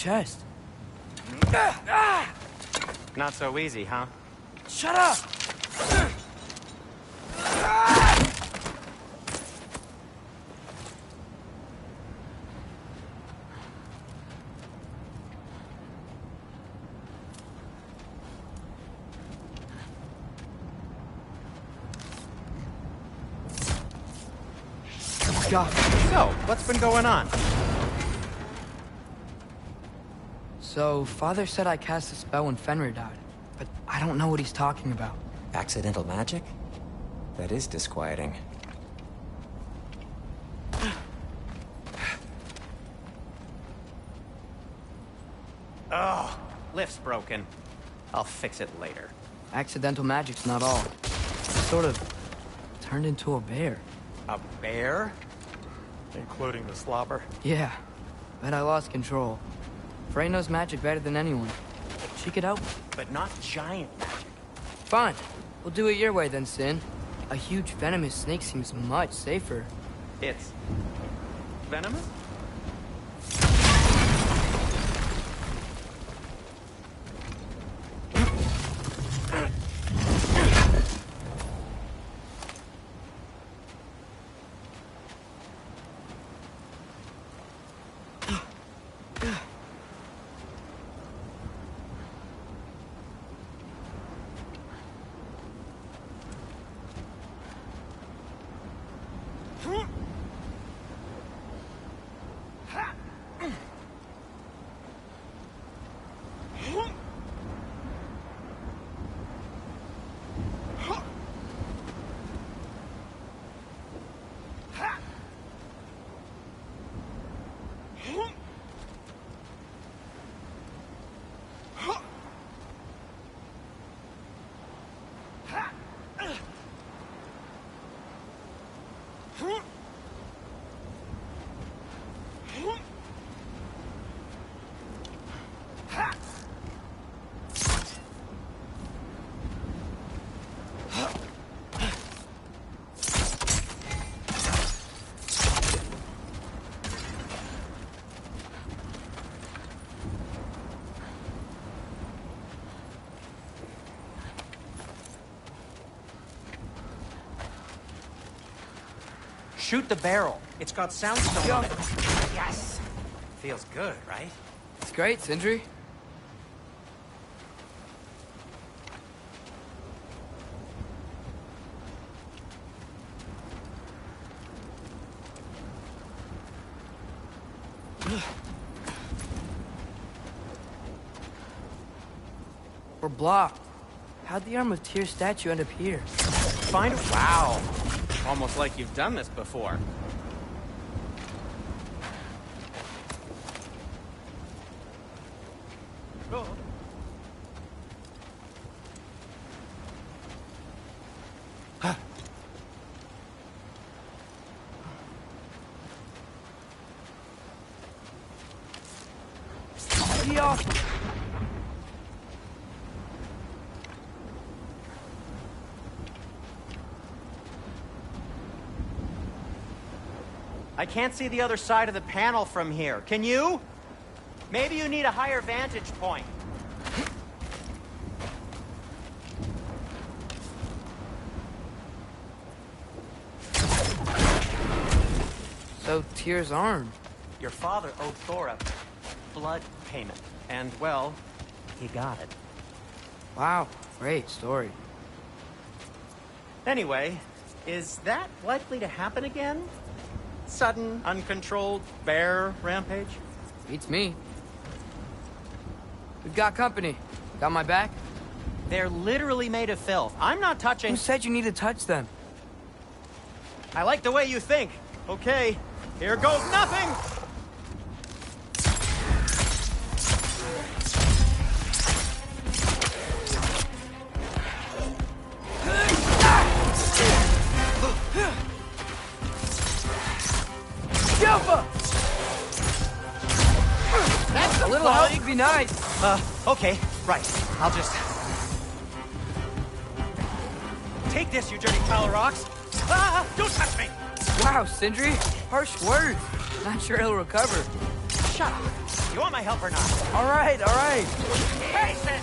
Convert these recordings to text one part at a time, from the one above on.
chest. Not so easy, huh? Shut up! God. So, what's been going on? So, Father said I cast a spell when Fenrir died, but I don't know what he's talking about. Accidental magic? That is disquieting. Oh, lift's broken. I'll fix it later. Accidental magic's not all. I sort of turned into a bear. A bear? Including the slobber. Yeah, but I lost control. Frey knows magic better than anyone. She could help. But not giant magic. Fine. We'll do it your way then, Sin. A huge venomous snake seems much safer. It's... venomous? Shoot the barrel. It's got soundstone on it. Yes! Feels good, right? It's great, Sindri. We're blocked. How'd the Arm of Tyr statue end up here? Find... Wow! Almost like you've done this before. Oh. Huh. Yeah. I can't see the other side of the panel from here. Can you? Maybe you need a higher vantage point. So, Tyr's arm. Your father owed Thor a blood payment. And, well, he got it. Wow, great story. Anyway, is that likely to happen again? Sudden, uncontrolled bear rampage? Beats me. We've got company. Got my back? They're literally made of filth. I'm not touching... Who said you need to touch them? I like the way you think. Okay, here goes nothing! That's A little help would be nice. Okay, right. I'll just... Take this, you dirty pile of rocks! Ah! Don't touch me! Wow, Sindri. Harsh words. Not sure he'll recover. Shut up. You want my help or not? All right, all right. Face it!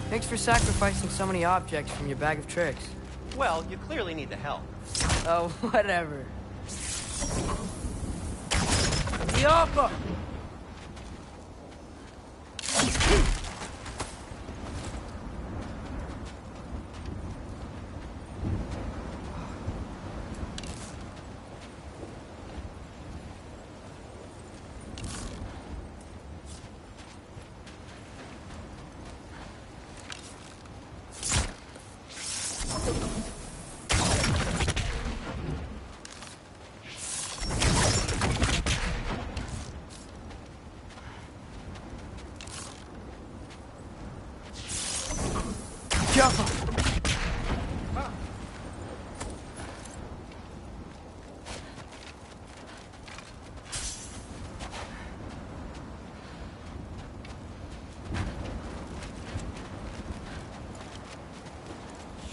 Thanks for sacrificing so many objects from your bag of tricks. Well, you clearly need the help. Oh, whatever. Yoko!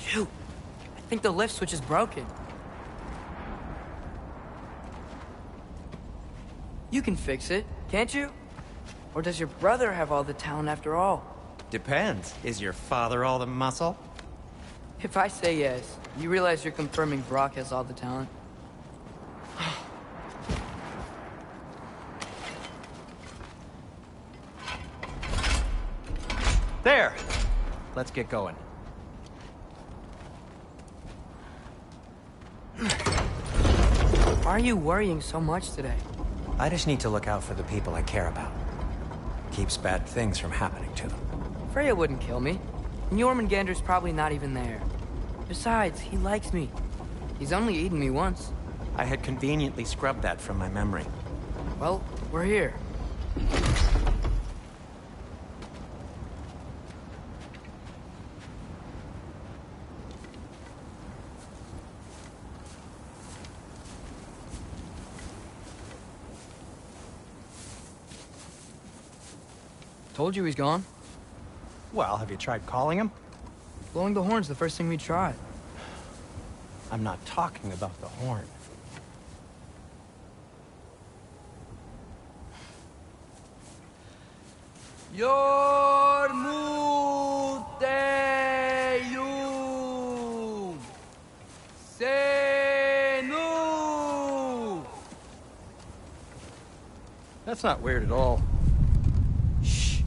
Shoot! I think the lift switch is broken. You can fix it, can't you? Or does your brother have all the talent after all? Depends. Is your father all the muscle? If I say yes, you realize you're confirming Brock has all the talent? There! Let's get going. Why are you worrying so much today? I just need to look out for the people I care about. Keeps bad things from happening to them. Freya wouldn't kill me. And Jormungandr's probably not even there. Besides, he likes me. He's only eaten me once. I had conveniently scrubbed that from my memory. Well, we're here. Told you he's gone. Well, have you tried calling him? Blowing the horn's the first thing we tried. I'm not talking about the horn. Yormuteyum Senu. That's not weird at all. Shh.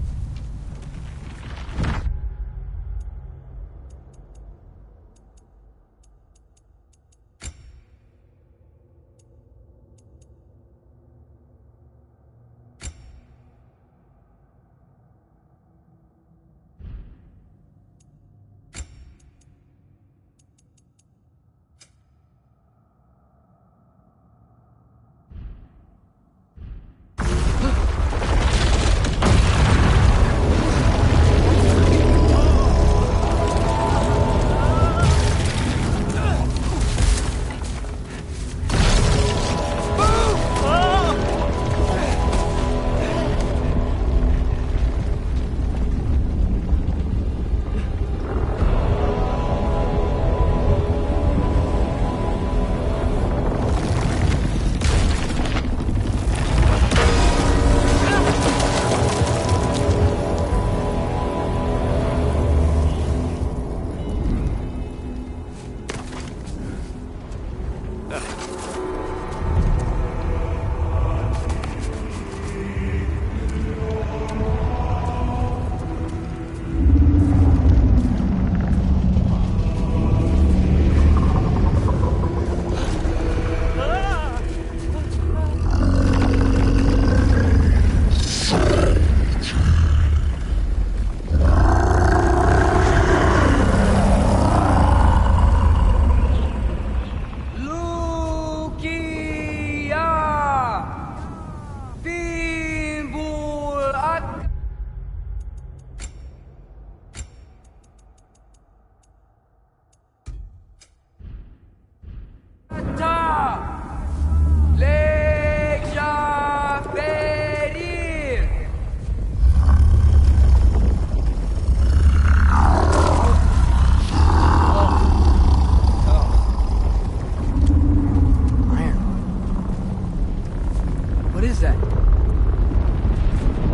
What is that?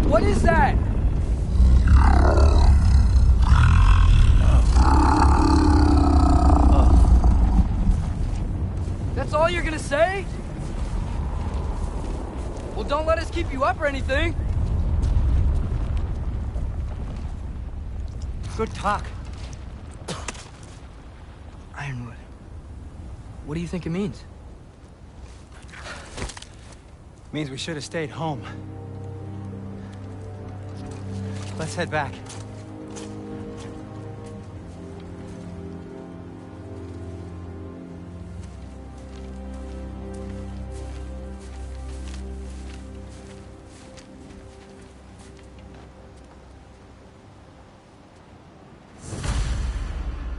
What is that? That's all you're gonna say? Well, don't let us keep you up or anything. Good talk. Ironwood. What do you think it means? Means we should have stayed home. Let's head back.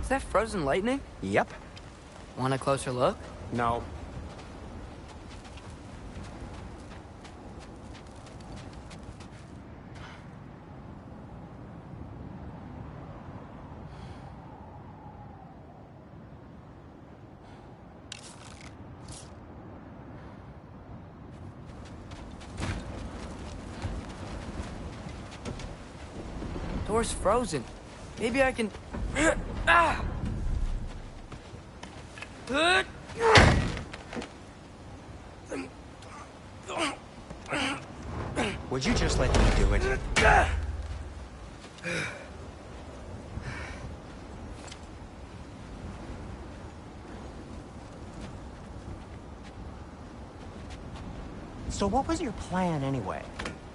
Is that frozen lightning? Yep. Want a closer look? No. Door's frozen. Maybe I can... Ah! Would you just let me do it? So what was your plan anyway?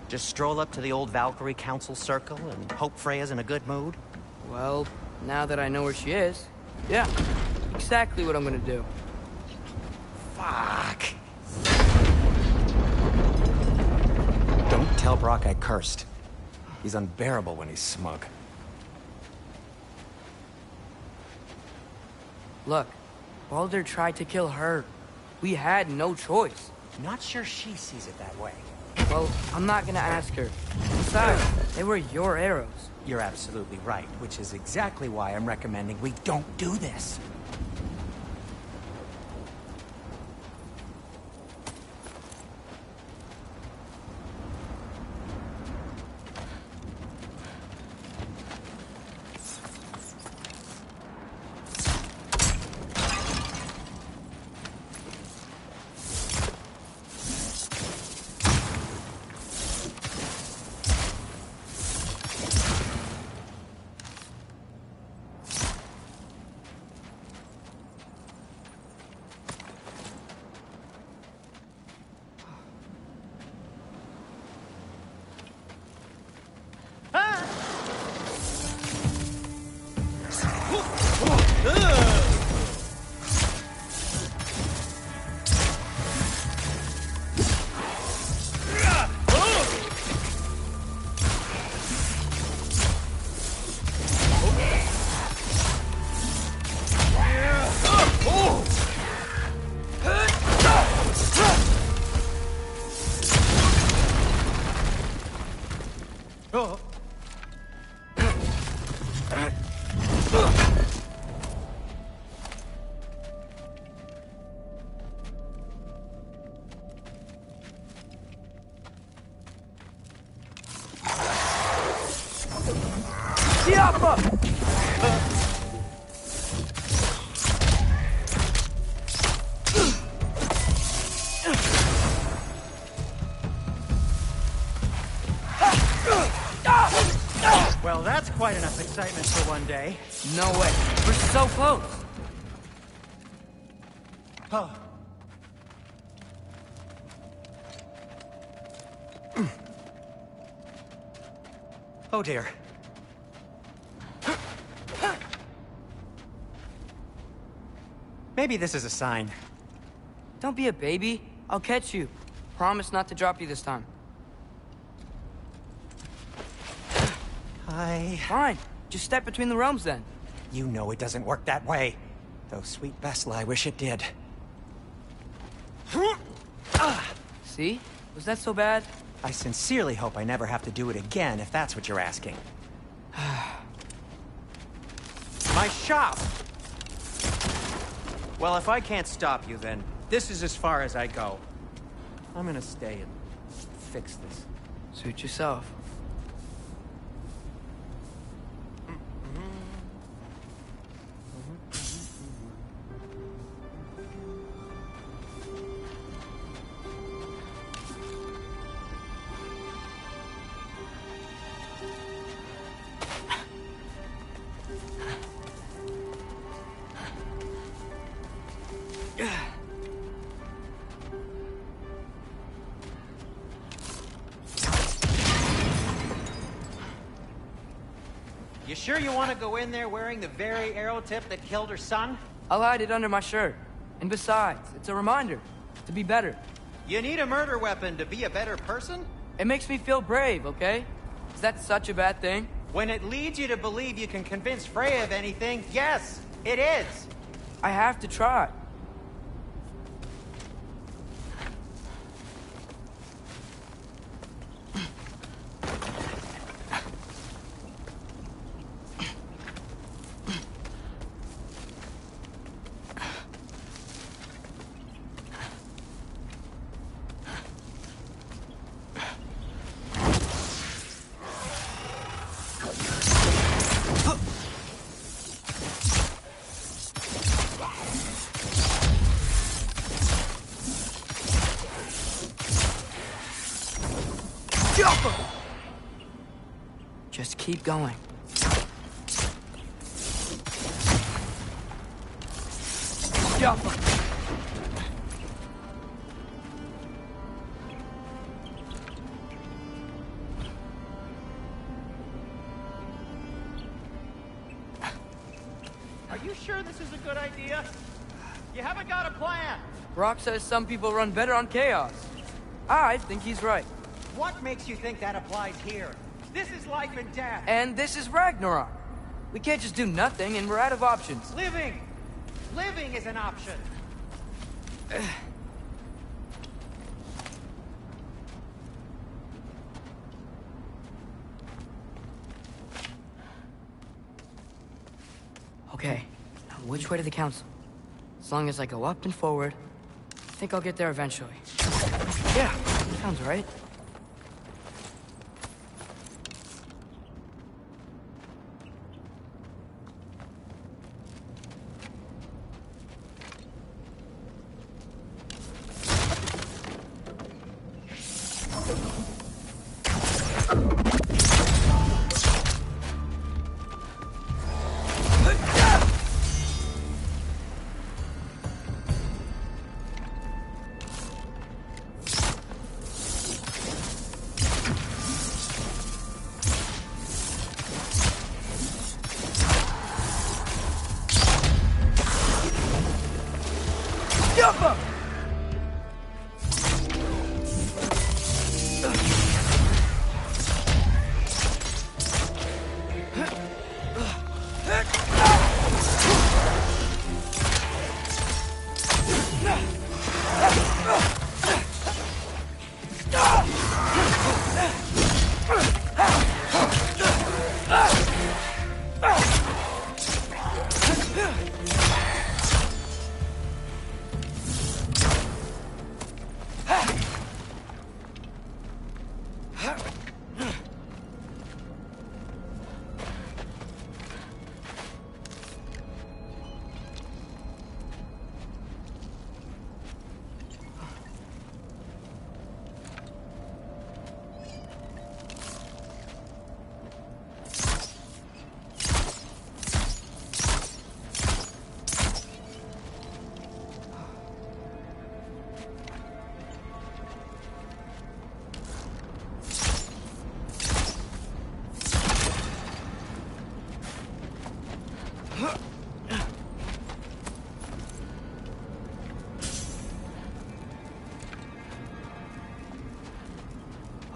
Just stroll up to the old Valkyrie Council Circle and hope Freya's in a good mood? Well, now that I know where she is, yeah, exactly what I'm gonna do. Fuck. Don't tell Brock I cursed. He's unbearable when he's smug. Look, Baldur tried to kill her. We had no choice. Not sure she sees it that way. Well, I'm not gonna ask her. Besides, they were your arrows. You're absolutely right, which is exactly why I'm recommending we don't do this. Well, that's quite enough excitement for one day. No way. We're so close. Oh. Oh dear. Maybe this is a sign. Don't be a baby. I'll catch you. Promise not to drop you this time. Fine. Just step between the realms then. You know it doesn't work that way. Though sweet Vesla, I wish it did. See? Was that so bad? I sincerely hope I never have to do it again, if that's what you're asking. My shop! Well, if I can't stop you, then this is as far as I go. I'm gonna stay and fix this. Suit yourself. You sure you want to go in there wearing the very arrow tip that killed her son? I'll hide it under my shirt. And besides, it's a reminder to be better. You need a murder weapon to be a better person? It makes me feel brave, okay? Is that such a bad thing? When it leads you to believe you can convince Freya of anything, yes, it is. I have to try. Just keep going. Jump! Are you sure this is a good idea? You haven't got a plan. Brock says some people run better on chaos. I think he's right. What makes you think that applies here? This is life and death. And this is Ragnarok. We can't just do nothing, and we're out of options. Living! Living is an option. Okay, now which way to the council? As long as I go up and forward, I think I'll get there eventually. Yeah, sounds right.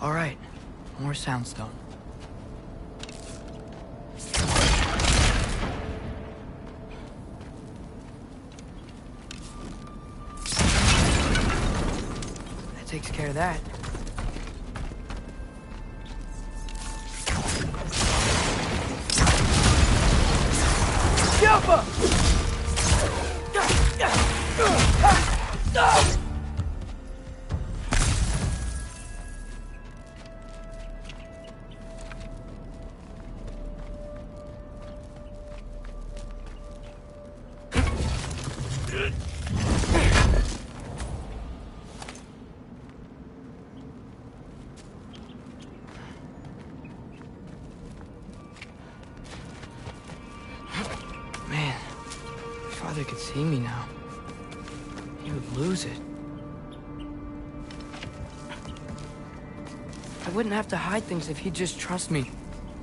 All right, more soundstone. That takes care of that. Jump! brother could see me now, he would lose it. I wouldn't have to hide things if he'd just trust me.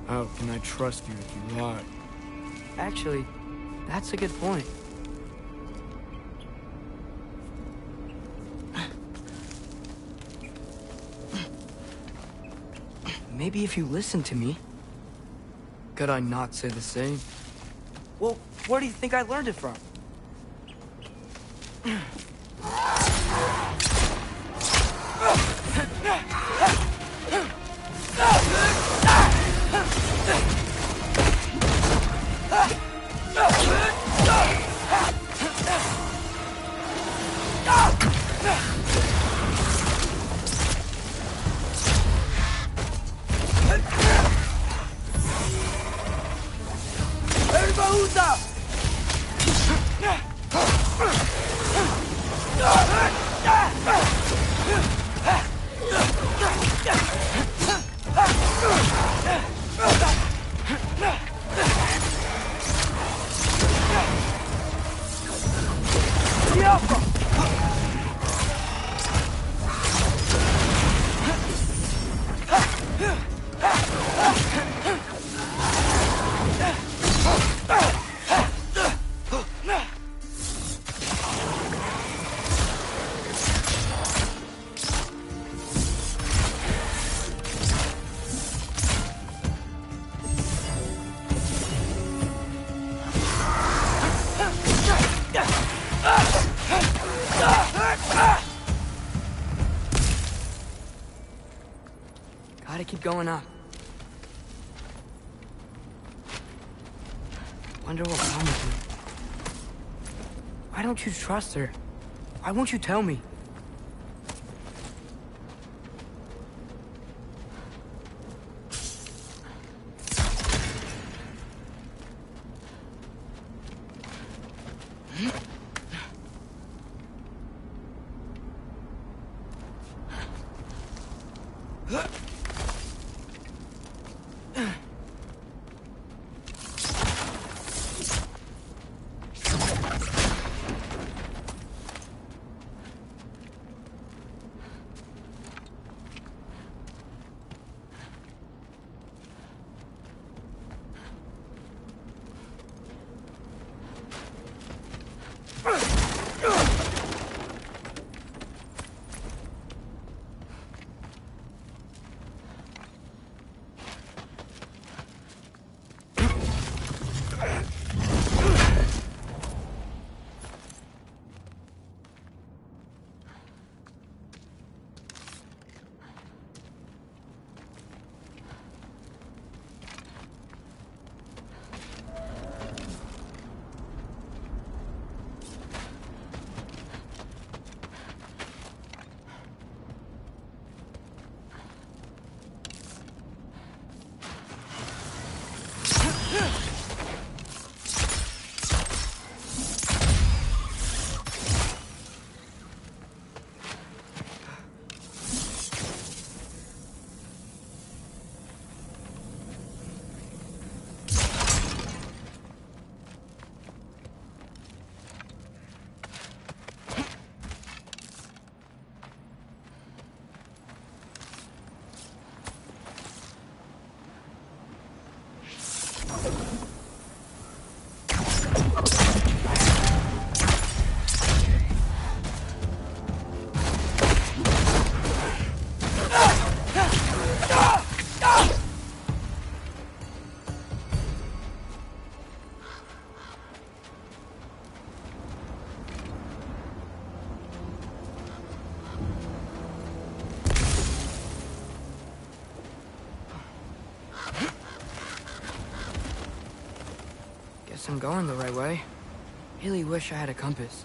How can I trust you if you lie? Actually, that's a good point. Maybe if you listen to me. Could I not say the same? Well, where do you think I learned it from? Gotta keep going up. Wonder what's wrong with me. Why don't you trust her? Why won't you tell me? Guess I'm going the right way. Really wish I had a compass.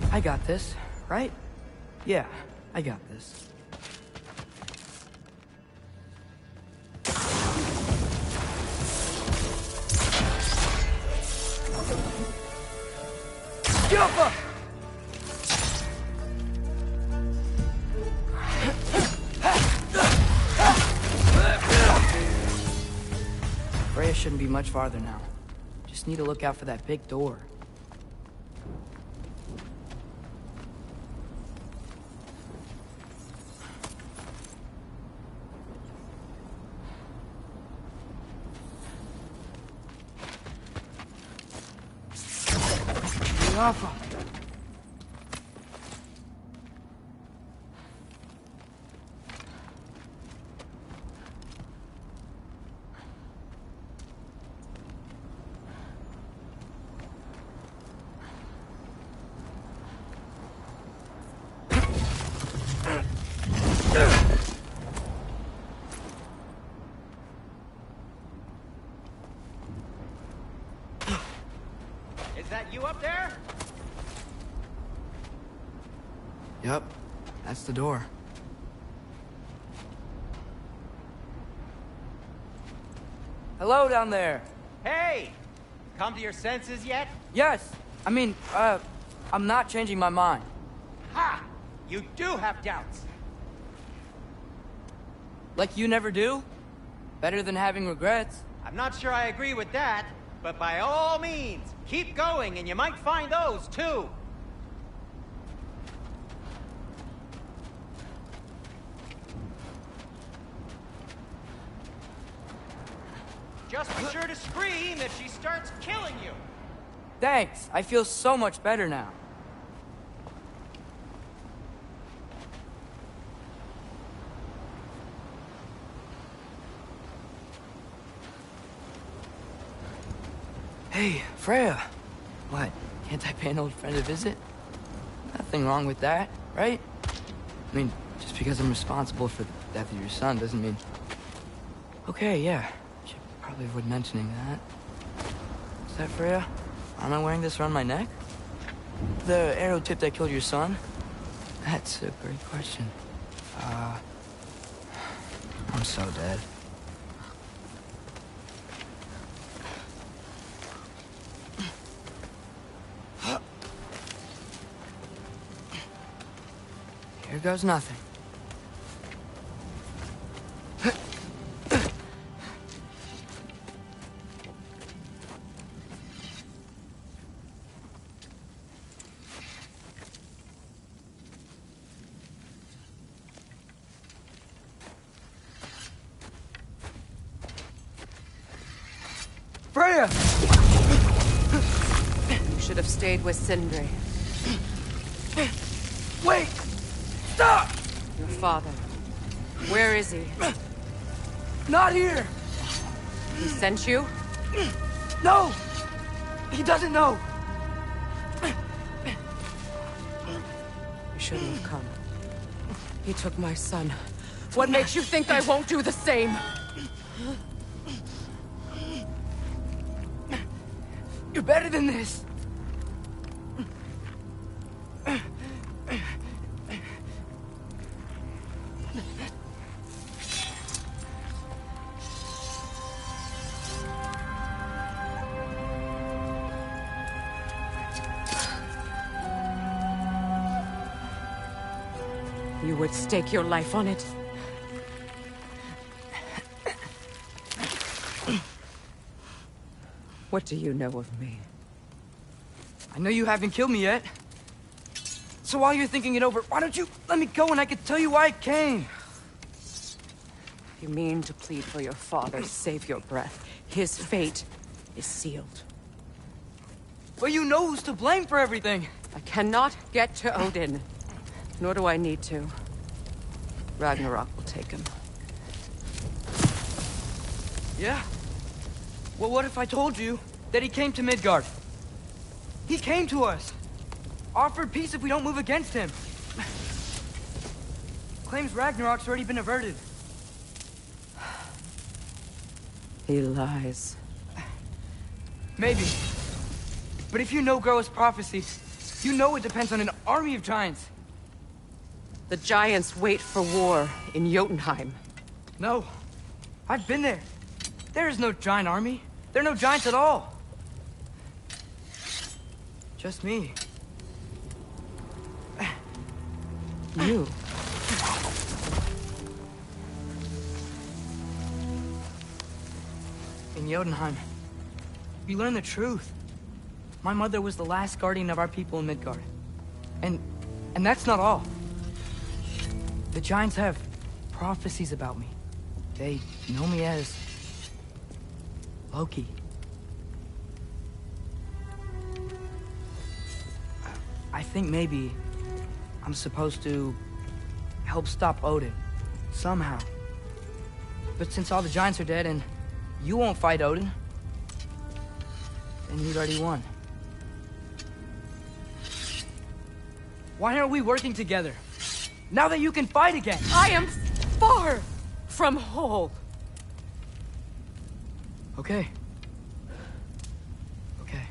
I got this, right? Yeah, I got this. Jump! Freya shouldn't be much farther now. Just need to look out for that big door. Awful. Is that you up there? Yep, that's the door. Hello down there. Hey! Come to your senses yet? Yes, I mean, I'm not changing my mind. Ha! You do have doubts. Like you never do? Better than having regrets. I'm not sure I agree with that, but by all means, keep going and you might find those too. Just be sure to scream if she starts killing you. Thanks, I feel so much better now. Hey, Freya. What, can't I pay an old friend a visit? Nothing wrong with that, right? mean, just because I'm responsible for the death of your son doesn't mean... Okay, yeah. Should probably avoid mentioning that. Is that Freya? Am I wearing this around my neck? The arrow tip that killed your son? That's a great question. I'm so dead. Here goes nothing. Freya! You should have stayed with Sindri. Wait! Stop! Your father. Where is he? Not here! He sent you? No! He doesn't know! You shouldn't have come. He took my son. What makes you think I won't do the same? You're better than this! You would stake your life on it? What do you know of me? I know you haven't killed me yet. So while you're thinking it over, why don't you let me go and I can tell you why I came? You mean to plead for your father, save your breath. His fate is sealed. But you know who's to blame for everything. I cannot get to Odin. Nor do I need to. Ragnarok will take him. Yeah? Well, what if I told you that he came to Midgard? He came to us. Offered peace if we don't move against him. Claims Ragnarok's already been averted. He lies. Maybe. But if you know Groa's prophecy, you know it depends on an army of giants. The giants wait for war in Jotunheim. No. I've been there. There is no giant army. There are no giants at all. Just me. You? In Jotunheim, you learn the truth. My mother was the last guardian of our people in Midgard. And that's not all. The giants have prophecies about me. They know me as Loki. I think maybe I'm supposed to help stop Odin, somehow. But since all the giants are dead and you won't fight Odin, then you've already won. Why aren't we working together? Now that you can fight again! I am far from whole. Okay. Okay.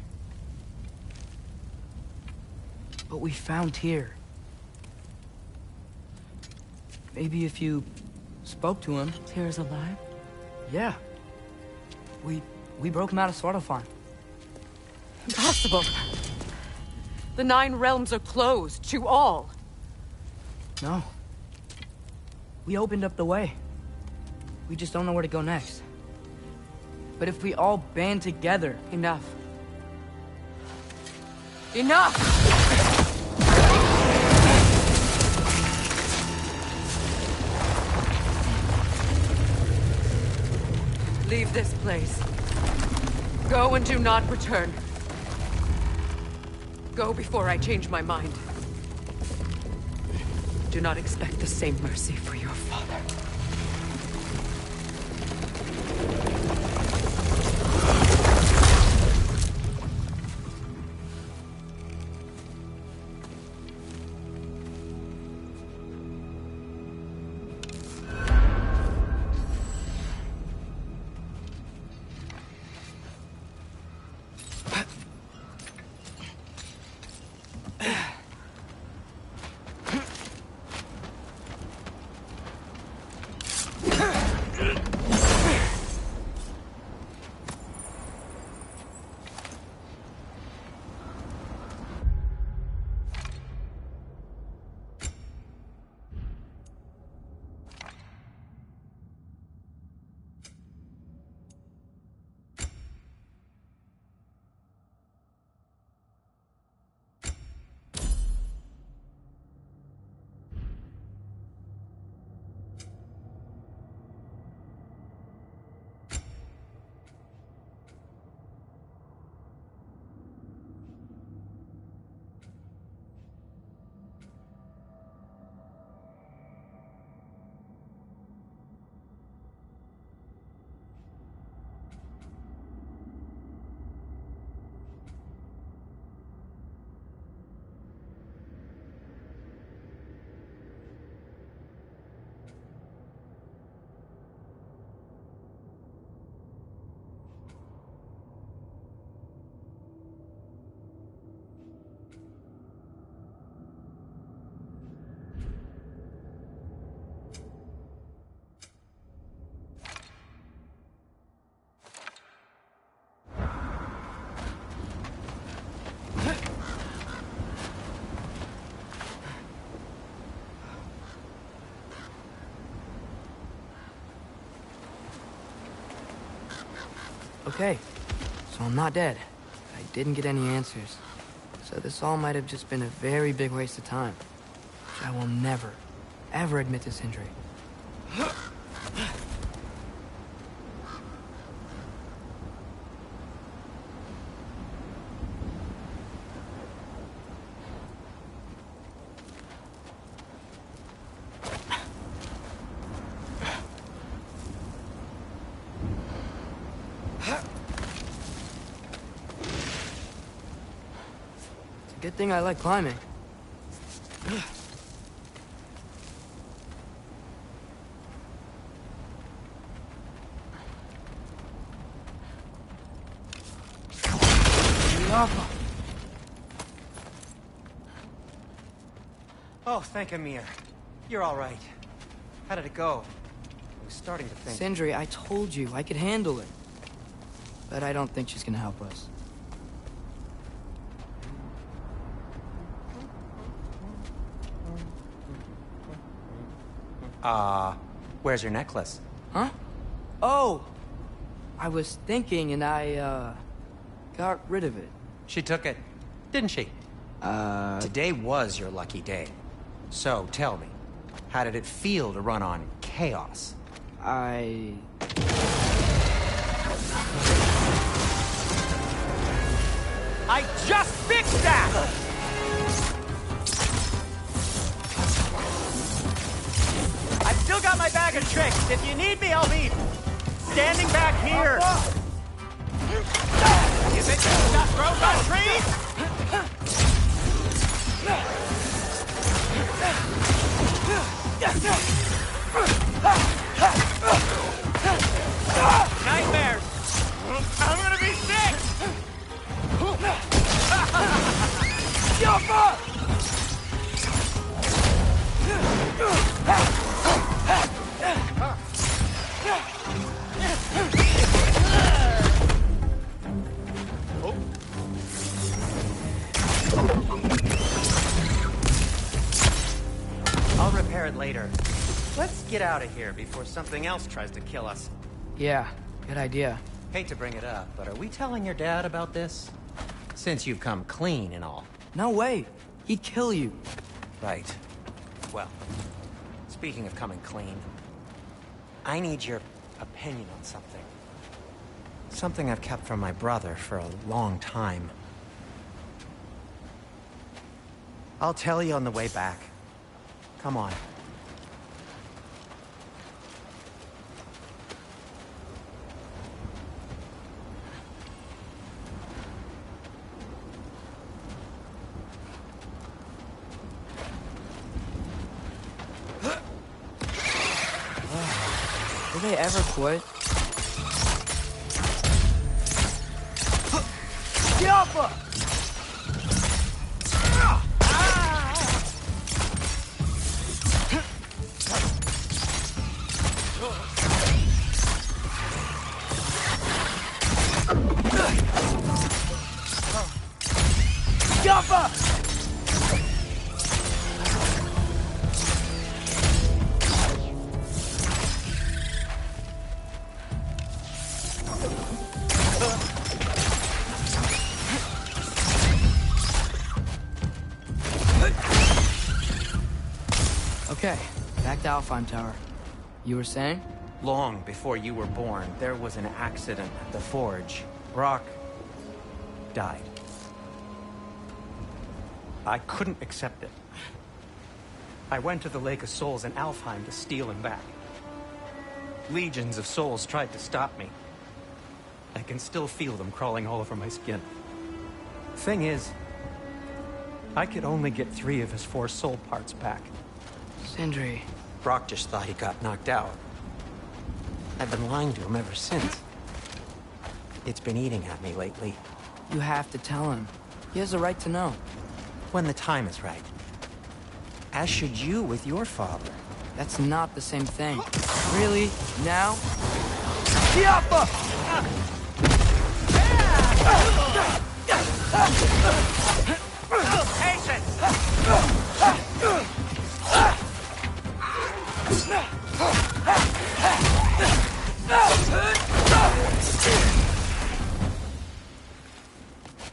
But we found Tyr. Maybe if you spoke to him... Tyr's alive? Yeah. We broke him out of Svartalfheim. Impossible. The 9 realms are closed to all. No. We opened up the way. We just don't know where to go next. But if we all band together... Enough. Enough! Leave this place. Go and do not return. Go before I change my mind. Do not expect the same mercy for your father. Okay, so I'm not dead. I didn't get any answers. So this all might have just been a very big waste of time. Which I will never, ever admit to Sindri. Good thing I like climbing. Oh, thank Amir. You're all right. How did it go? I was starting to think... Sindri, I told you I could handle it. But I don't think she's gonna help us. Where's your necklace? Huh? Oh! I was thinking and I, got rid of it. She took it, didn't she? Today was your lucky day. So, tell me, how did it feel to run on chaos? I just fixed that! I've still got my bag of tricks. If you need me, I'll be standing back here. You think this stuff grows on trees? Nightmares! I'm gonna be sick! I'll repair it later. Let's get out of here before something else tries to kill us. Yeah, good idea. Hate to bring it up, but are we telling your dad about this? Since you've come clean and all. No way. He'd kill you. Right. Well, speaking of coming clean, I need your opinion on something. Something I've kept from my brother for a long time. I'll tell you on the way back. Come on. Do they ever quit? Okay, back to Alfheim Tower. You were saying? Long before you were born, there was an accident at the forge. Brock died. I couldn't accept it. I went to the Lake of Souls in Alfheim to steal him back. Legions of souls tried to stop me. I can still feel them crawling all over my skin. Thing is, I could only get 3 of his 4 soul parts back. Sindri. Brock just thought he got knocked out. I've been lying to him ever since. It's been eating at me lately. You have to tell him. He has a right to know. When the time is right. As should you with your father. That's not the same thing. Really? Now? Tiapa! Patience!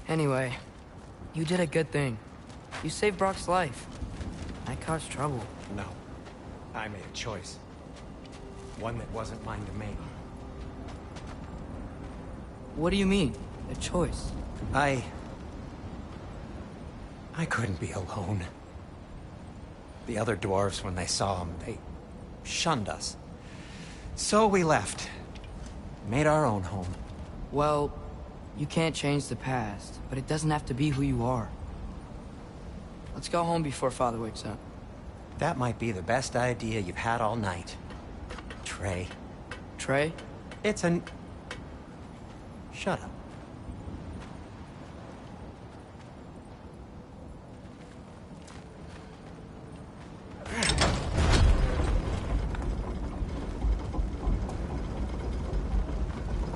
Anyway, you did a good thing. You saved Brock's life. I caused trouble. No. I made a choice. One that wasn't mine to make. What do you mean? A choice? I couldn't be alone. The other dwarves, when they saw him, they shunned us. So we left. Made our own home. Well, you can't change the past, but it doesn't have to be who you are. Let's go home before Father wakes up. That might be the best idea you've had all night. Trey. Trey? It's an... Shut up.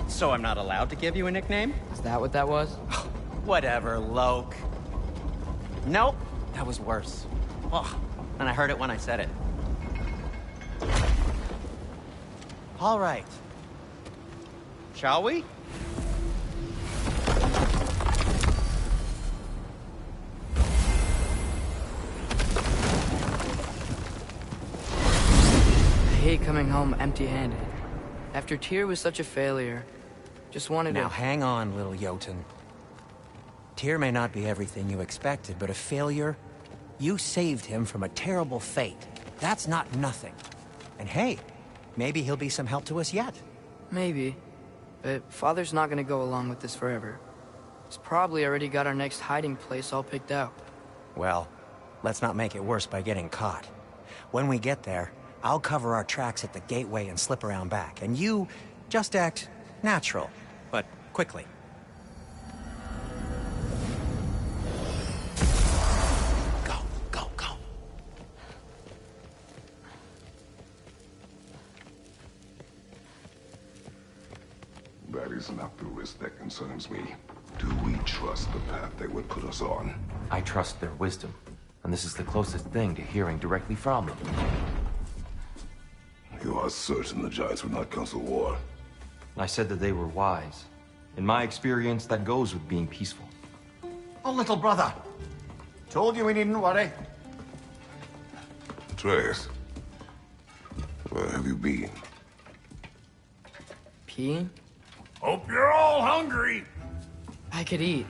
So I'm not allowed to give you a nickname? Is that what that was? Whatever, Loke. Nope, that was worse. Ugh, and I heard it when I said it. All right. Shall we? I hate coming home empty-handed. After Tyr was such a failure, just wanted Now to... hang on, little Jotun. Tyr may not be everything you expected, but a failure? You saved him from a terrible fate. That's not nothing. And hey, maybe he'll be some help to us yet. Maybe. But Father's not gonna go along with this forever. He's probably already got our next hiding place all picked out. Well, let's not make it worse by getting caught. When we get there, I'll cover our tracks at the gateway and slip around back. And you just act natural, but quickly. Go, go, go. That is not the risk that concerns me. Do we trust the path they would put us on? I trust their wisdom, and this is the closest thing to hearing directly from them. You are certain the Giants would not counsel war? I said that they were wise. In my experience, that goes with being peaceful. Oh, little brother. Told you we needn't worry. Atreus, where have you been? Peeing? Hope you're all hungry. I could eat.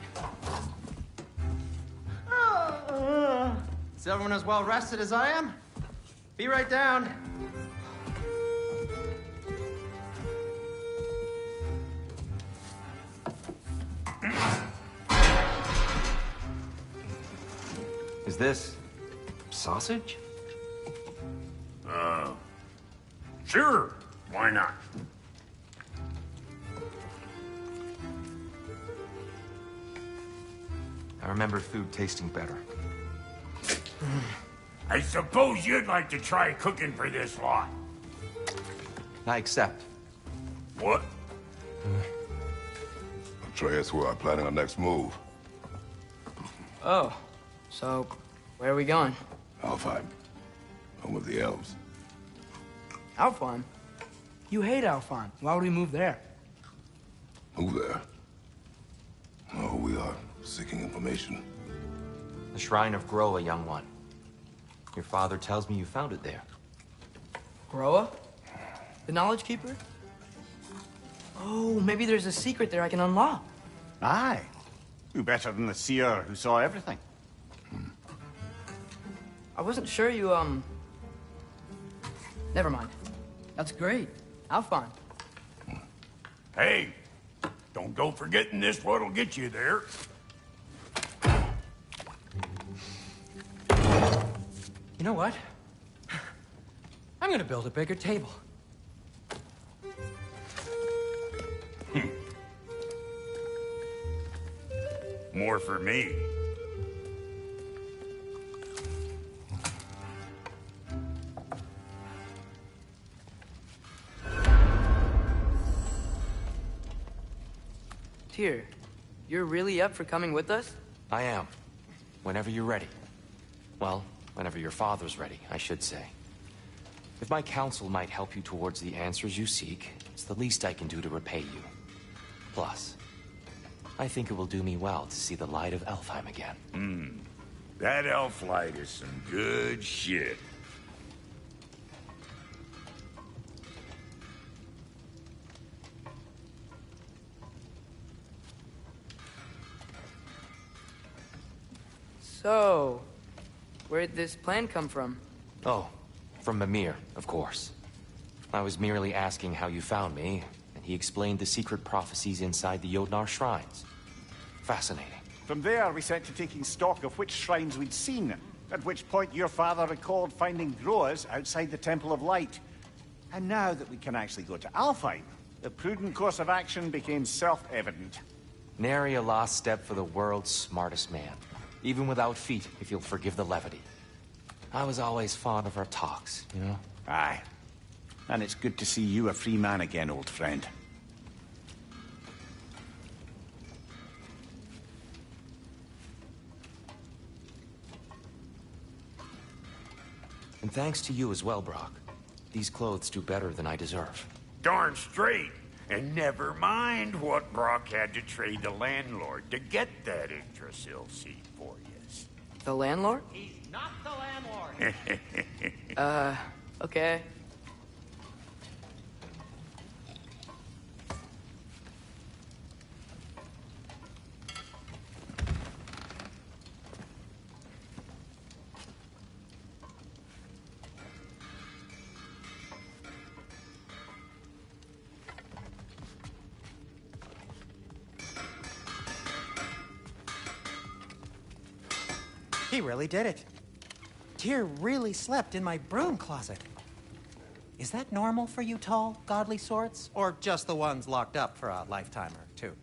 Is everyone as well rested as I am? Be right down. Is this sausage? Sure. Why not? I remember food tasting better. I suppose you'd like to try cooking for this lot. I accept. What? Atreus, we are planning our next move. Oh, so where are we going? Alfheim. Home of the elves. Alfheim? You hate Alfheim. Why would we move there? Who there? Oh, we are seeking information. The Shrine of Groa, young one. Your father tells me you found it there. Groa? The Knowledge Keeper? Oh, maybe there's a secret there I can unlock. Aye. Who better than the seer who saw everything? I wasn't sure you, Never mind. That's great. Alfheim. Hey, don't go forgetting this what'll get you there. You know what? I'm gonna build a bigger table. More for me. Tyr, you're really up for coming with us? I am. Whenever you're ready. Well, whenever your father's ready, I should say. If my counsel might help you towards the answers you seek, it's the least I can do to repay you. Plus, I think it will do me well to see the light of Alfheim again. That elf light is some good shit. So, where'd this plan come from? Oh, from Mimir, of course. I was merely asking how you found me, and he explained the secret prophecies inside the Jotnar shrines. Fascinating. From there, we set to taking stock of which shrines we'd seen, at which point your father recalled finding Groas outside the Temple of Light. And now that we can actually go to Alfheim, the prudent course of action became self-evident. Nary a lost step for the world's smartest man. Even without feet, if you'll forgive the levity. I was always fond of our talks, you know? Aye. And it's good to see you a free man again, old friend. And thanks to you as well, Brock. These clothes do better than I deserve. Darn straight. And never mind what Brock had to trade the landlord to get that Yggdrasil seat for you. The landlord? He's not the landlord. Okay. He really did it. Tyr really slept in my broom closet. Is that normal for you tall, godly sorts? Or just the ones locked up for a lifetime or two?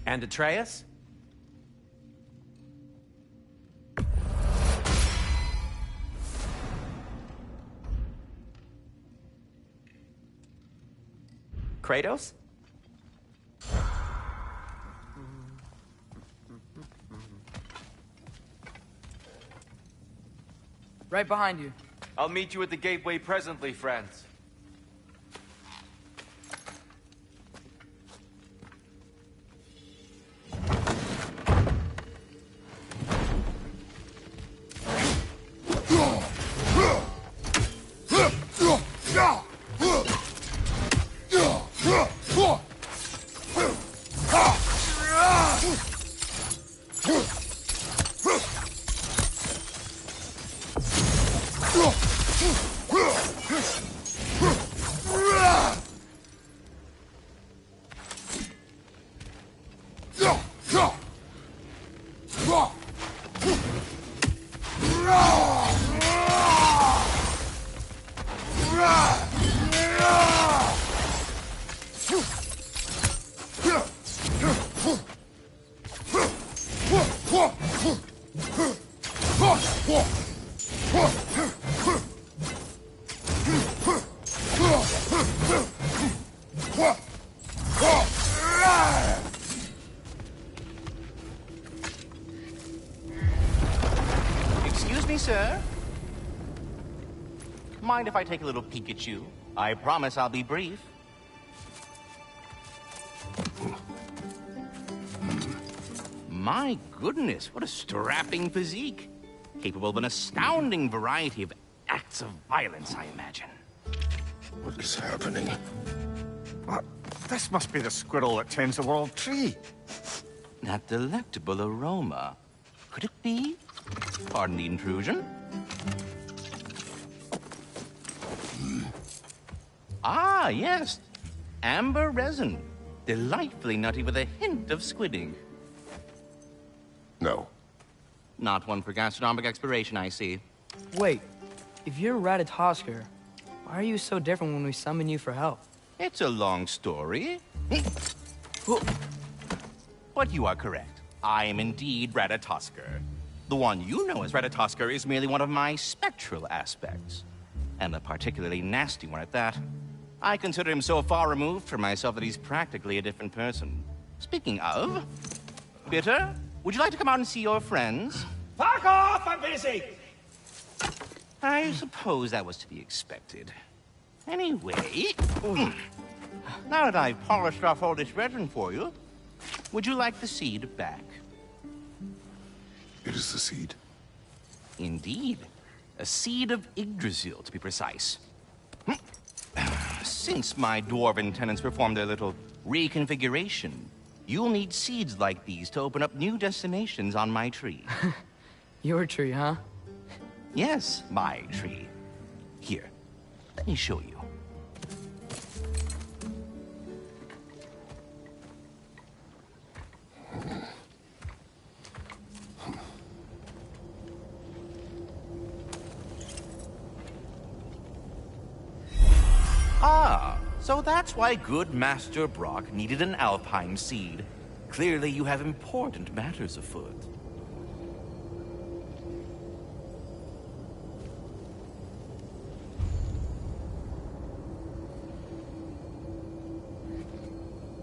And Atreus? Kratos? Right behind you. I'll meet you at the gateway presently, friends. mind if I take a little peek at you? I promise I'll be brief. My goodness, what a strapping physique. Capable of an astounding variety of acts of violence, I imagine. What is happening? What? This must be the squirrel that tends the world tree. That delectable aroma. Could it be? Pardon the intrusion. Ah, yes. Amber resin. Delightfully nutty with a hint of squid ink. No. Not one for gastronomic exploration, I see. Wait, if you're Ratatosker, why are you so different when we summon you for help? It's a long story. But you are correct. I am indeed Ratatosker. The one you know as Ratatosker is merely one of my spectral aspects. And a particularly nasty one at that. I consider him so far removed from myself that he's practically a different person. Speaking of... Bitter, would you like to come out and see your friends? Fuck off! I'm busy! I suppose that was to be expected. Anyway... Now that I've polished off all this resin for you, would you like the seed back? It is the seed. Indeed. A seed of Yggdrasil, to be precise. Since my dwarven tenants performed their little reconfiguration, you'll need seeds like these to open up new destinations on my tree. Your tree, huh? Yes, my tree. Here, let me show you. Ah, so that's why good Master Brock needed an Alpine seed. Clearly you have important matters afoot.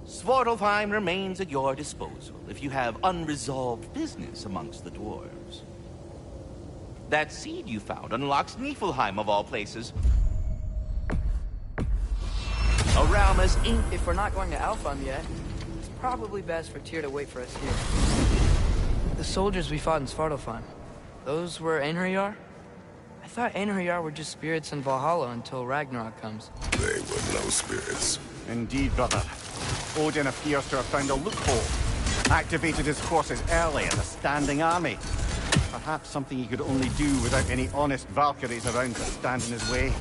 Svartalfheim remains at your disposal if you have unresolved business amongst the dwarves. That seed you found unlocks Niflheim of all places. A realm as If we're not going to Alfheim yet, it's probably best for Tyr to wait for us here. The soldiers we fought in Svartalfheim, those were Einherjar? I thought Einherjar were just spirits in Valhalla until Ragnarok comes. They were no spirits. Indeed, brother. Odin appears to have found a loophole. Activated his forces early as a standing army. Perhaps something he could only do without any honest Valkyries around to stand in his way.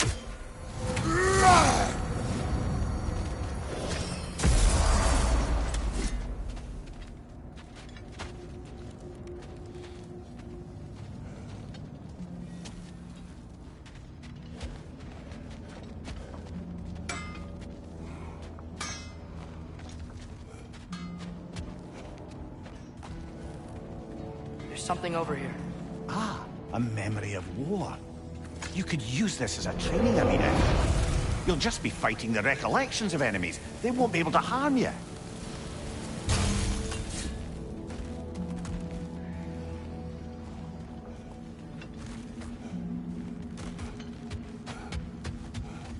Something over here. Ah, a memory of war. You could use this as a training arena. You'll just be fighting the recollections of enemies. They won't be able to harm you.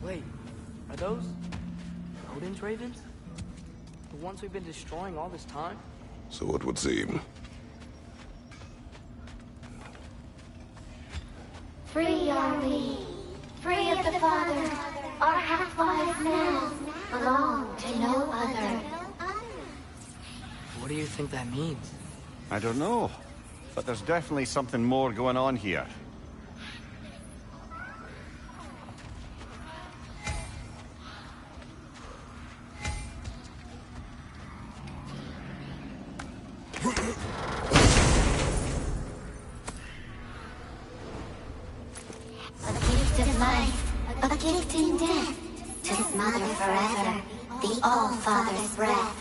Wait, are those Odin's ravens? The ones we've been destroying all this time? So it would seem. Free are we, free of the Father. Our half-lives now belong to no other. What do you think that means? I don't know, but there's definitely something more going on here. A gift of life, a gift in death, to smother forever the All-Father's breath.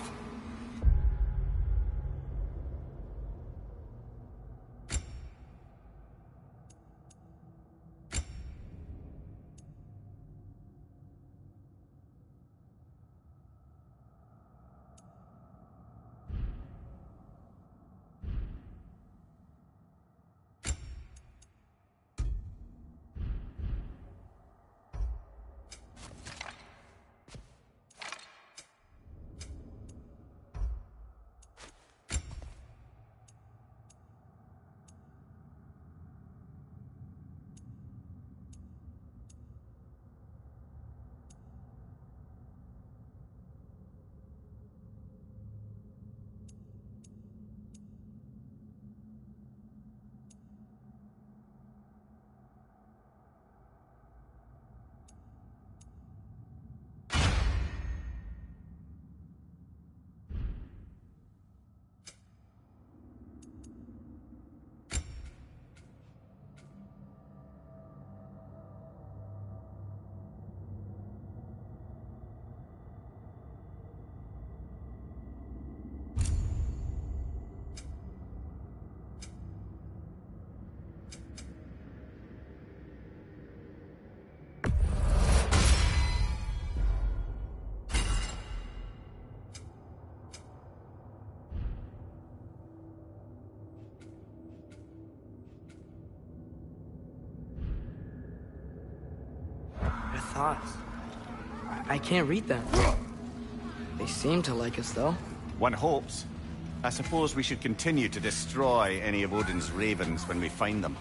thoughts. I can't read them. They seem to like us, though. One hopes. I suppose we should continue to destroy any of Odin's ravens when we find them.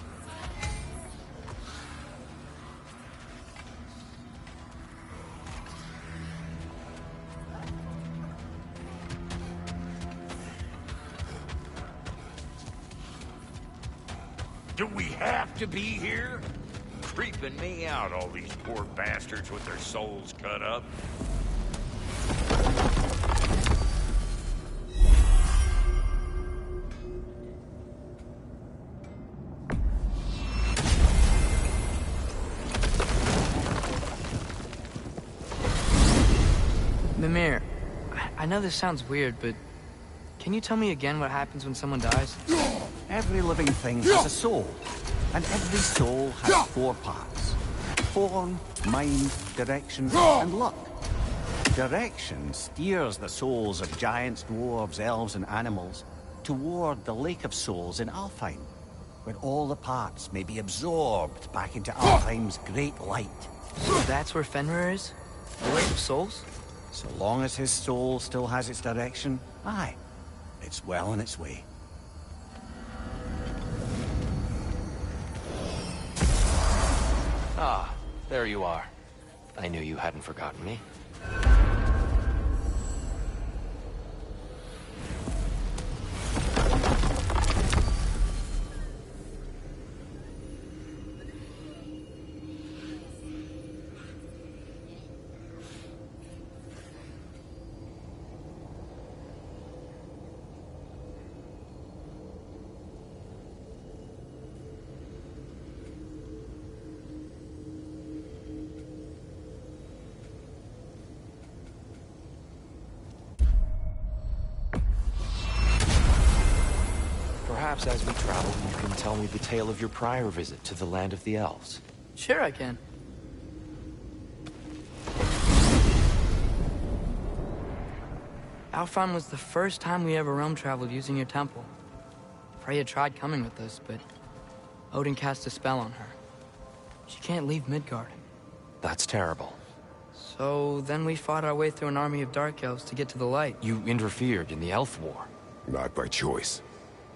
Do we have to be here? Creeping me out, all these poor bastards with their souls cut up. Mimir, I know this sounds weird, but can you tell me again what happens when someone dies? Every living thing has a soul, and every soul has 4 parts. Form, mind, direction, and luck. Direction steers the souls of giants, dwarves, elves, and animals toward the Lake of Souls in Alfheim, where all the parts may be absorbed back into Alfheim's great light. So that's where Fenrir is? The Lake of Souls? So long as his soul still has its direction, aye, it's well on its way. Ah, there you are. I knew you hadn't forgotten me. Perhaps as we travel, you can tell me the tale of your prior visit to the land of the elves. Sure I can. Alfheim was the first time we ever realm traveled using your temple. Freya tried coming with us, but Odin cast a spell on her. She can't leave Midgard. That's terrible. So then we fought our way through an army of dark elves to get to the light. You interfered in the elf war. Not by choice.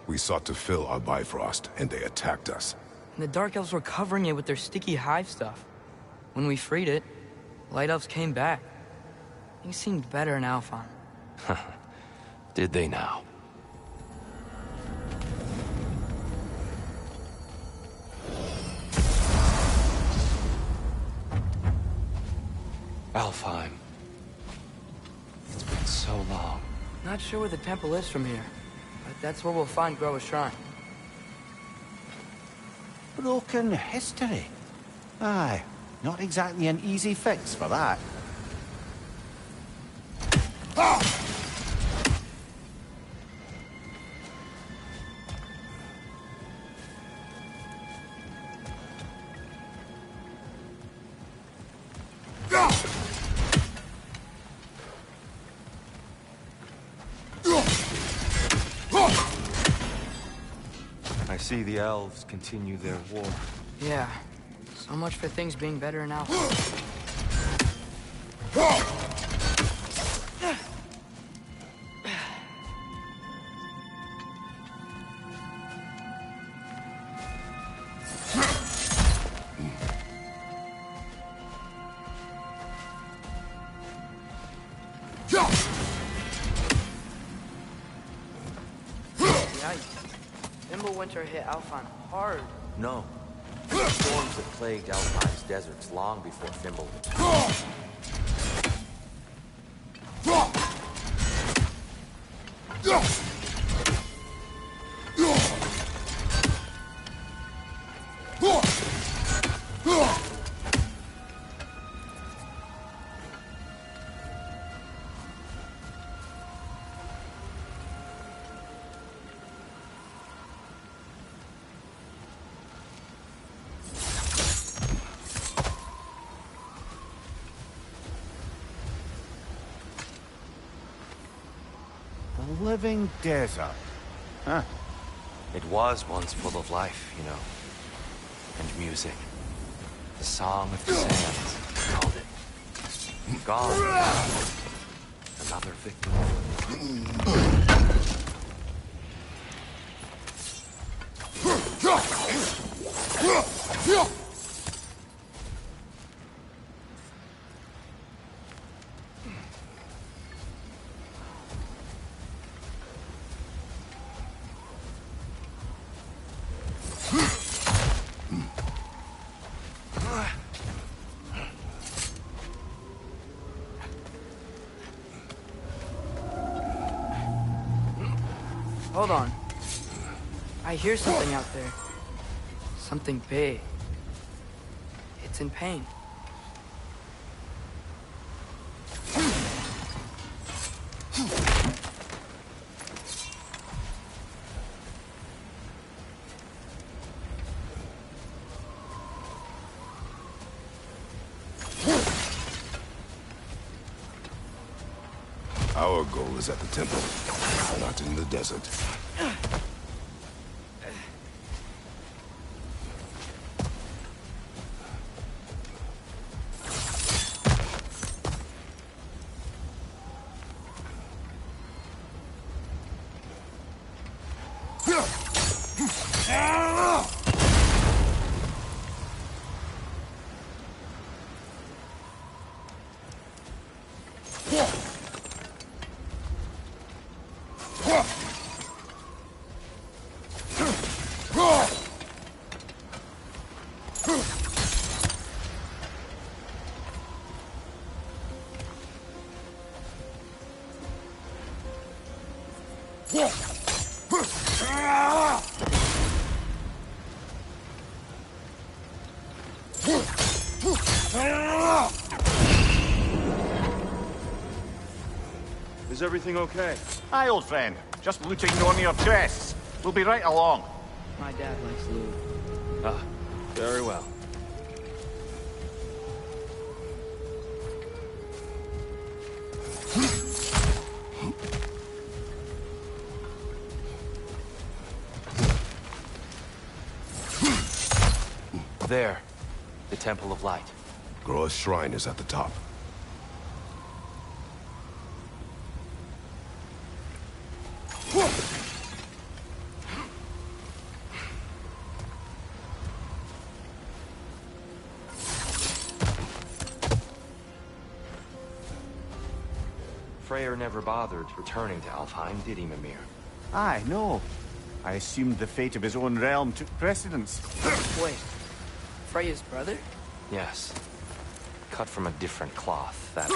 We sought to fill our Bifrost, and they attacked us. And the dark elves were covering it with their sticky hive stuff. When we freed it, light elves came back. Things seemed better in Alfheim. Did they now? Alfheim. It's been so long. Not sure where the temple is from here, but that's where we'll find Groa's shrine. Broken history. Aye, not exactly an easy fix for that. I see the elves continue their war. Yeah, so much for things being better in Alpha. Winter hit Alfheim hard. No. The storms that plagued Alphine's deserts long before Thimble. Living desert. Huh. It was once full of life, you know. And music. The song of the sands. Called gone. Another victim. Hold on. I hear something out there. Something big. It's in pain. Our goal is at the temple, not in the desert. Is everything okay? Aye, old friend. Just looting one of your chests. We'll be right along. My dad likes loot. Ah, very well. There. The Temple of Light. Groa's shrine is at the top. Freyr never bothered returning to Alfheim, did he, Mimir? Aye, no. I assumed the fate of his own realm took precedence. Wait. Freya's brother? Yes. Cut from a different cloth, that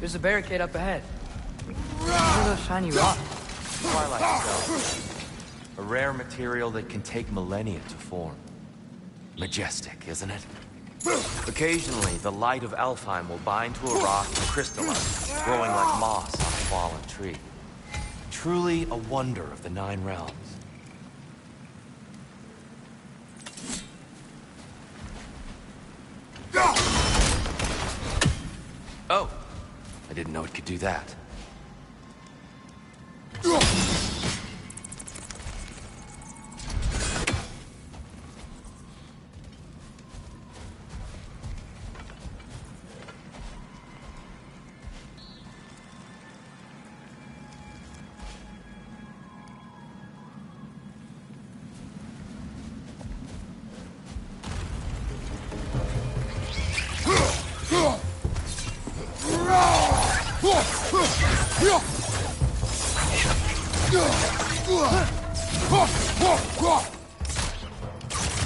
There's a barricade up ahead. What are those shiny rocks? Twilight Stone. A rare material that can take millennia to form. Majestic, isn't it? Occasionally, the light of Alfheim will bind to a rock and crystallize, growing like moss on a fallen tree. Truly a wonder of the Nine Realms. Oh! I didn't know it could do that.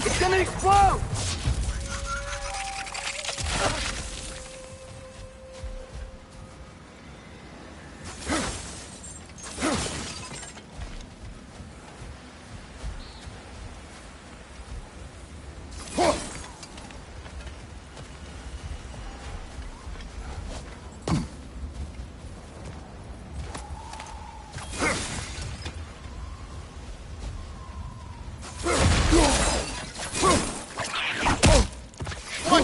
It's gonna explode!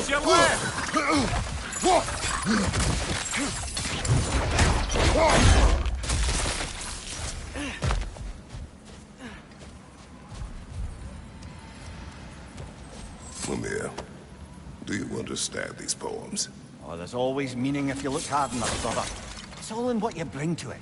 Use your left! Mimir, do you understand these poems? Oh, there's always meaning if you look hard enough, brother. It's all in what you bring to it.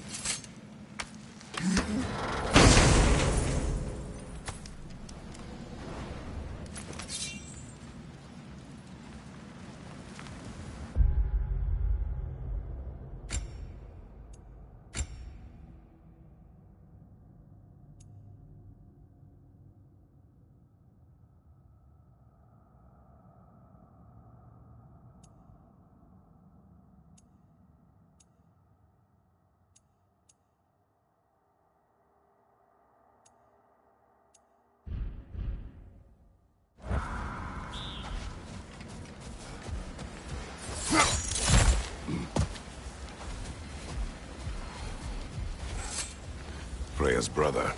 Freya's brother.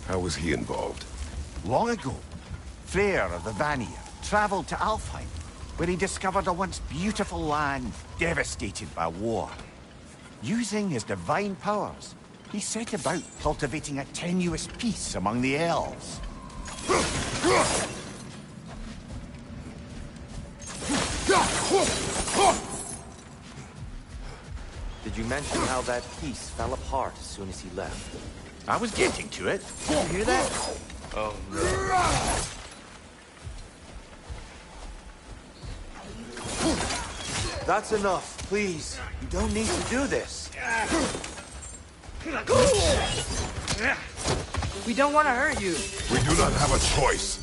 How was he involved? Long ago, Freyr of the Vanir traveled to Alfheim, where he discovered a once beautiful land devastated by war. Using his divine powers, he set about cultivating a tenuous peace among the elves. Did you mention how that piece fell apart as soon as he left? I was getting to it. Did you hear that? Oh, no. That's enough, please. You don't need to do this. We don't want to hurt you. We do not have a choice.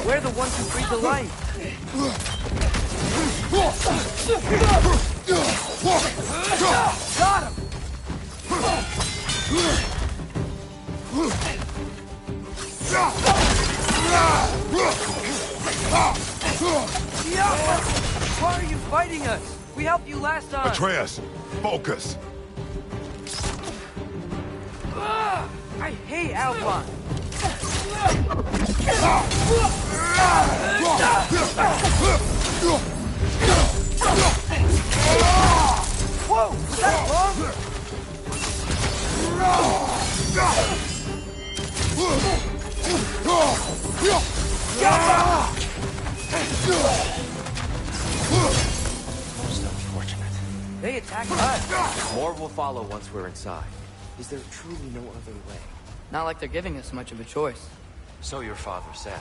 We're the ones who breathe the light. Got him! Why are you fighting us? We helped you last time. Atreus, focus. I hate Alpine. Whoa! Was that long? Most unfortunate. They attacked us. More will follow once we're inside. Is there truly no other way? Not like they're giving us much of a choice. So your father said.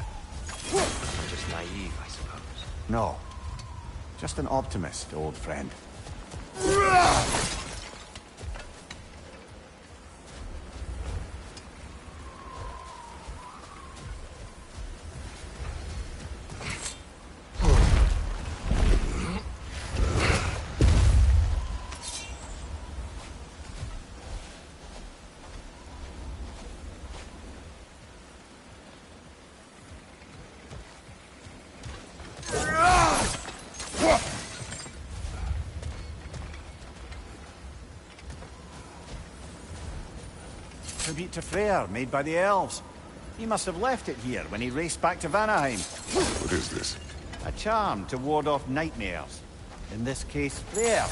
Just naive, I suppose. No. Just an optimist, old friend. Tribute to Freyr, made by the elves. He must have left it here when he raced back to Vanaheim. What is this? A charm to ward off nightmares. In this case, Freyr.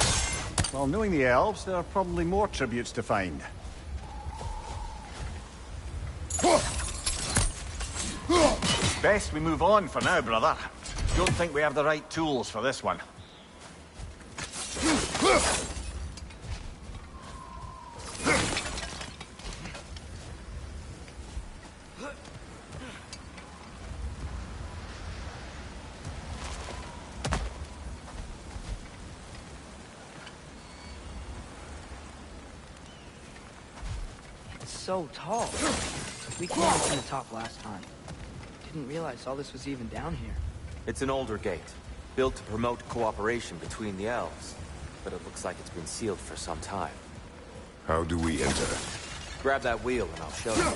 Well, knowing the elves, there are probably more tributes to find. Best we move on for now, brother. Don't think we have the right tools for this one. So tall. We came up from the top last time. Didn't realize all this was even down here. It's an older gate, built to promote cooperation between the elves. But it looks like it's been sealed for some time. How do we enter? Grab that wheel and I'll show you.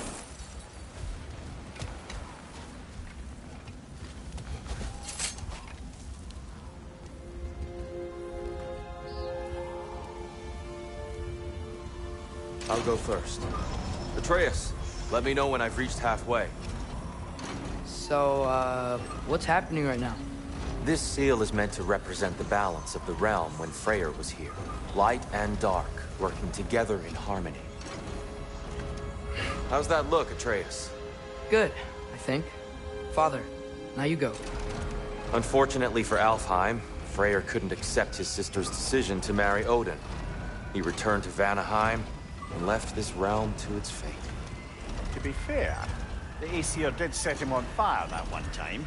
I'll go first. Atreus, let me know when I've reached halfway. So, what's happening right now? This seal is meant to represent the balance of the realm when Freyr was here. Light and dark, working together in harmony. How's that look, Atreus? Good, I think. Father, now you go. Unfortunately for Alfheim, Freyr couldn't accept his sister's decision to marry Odin. He returned to Vanaheim and left this realm to its fate. To be fair, the Aesir did set him on fire that one time.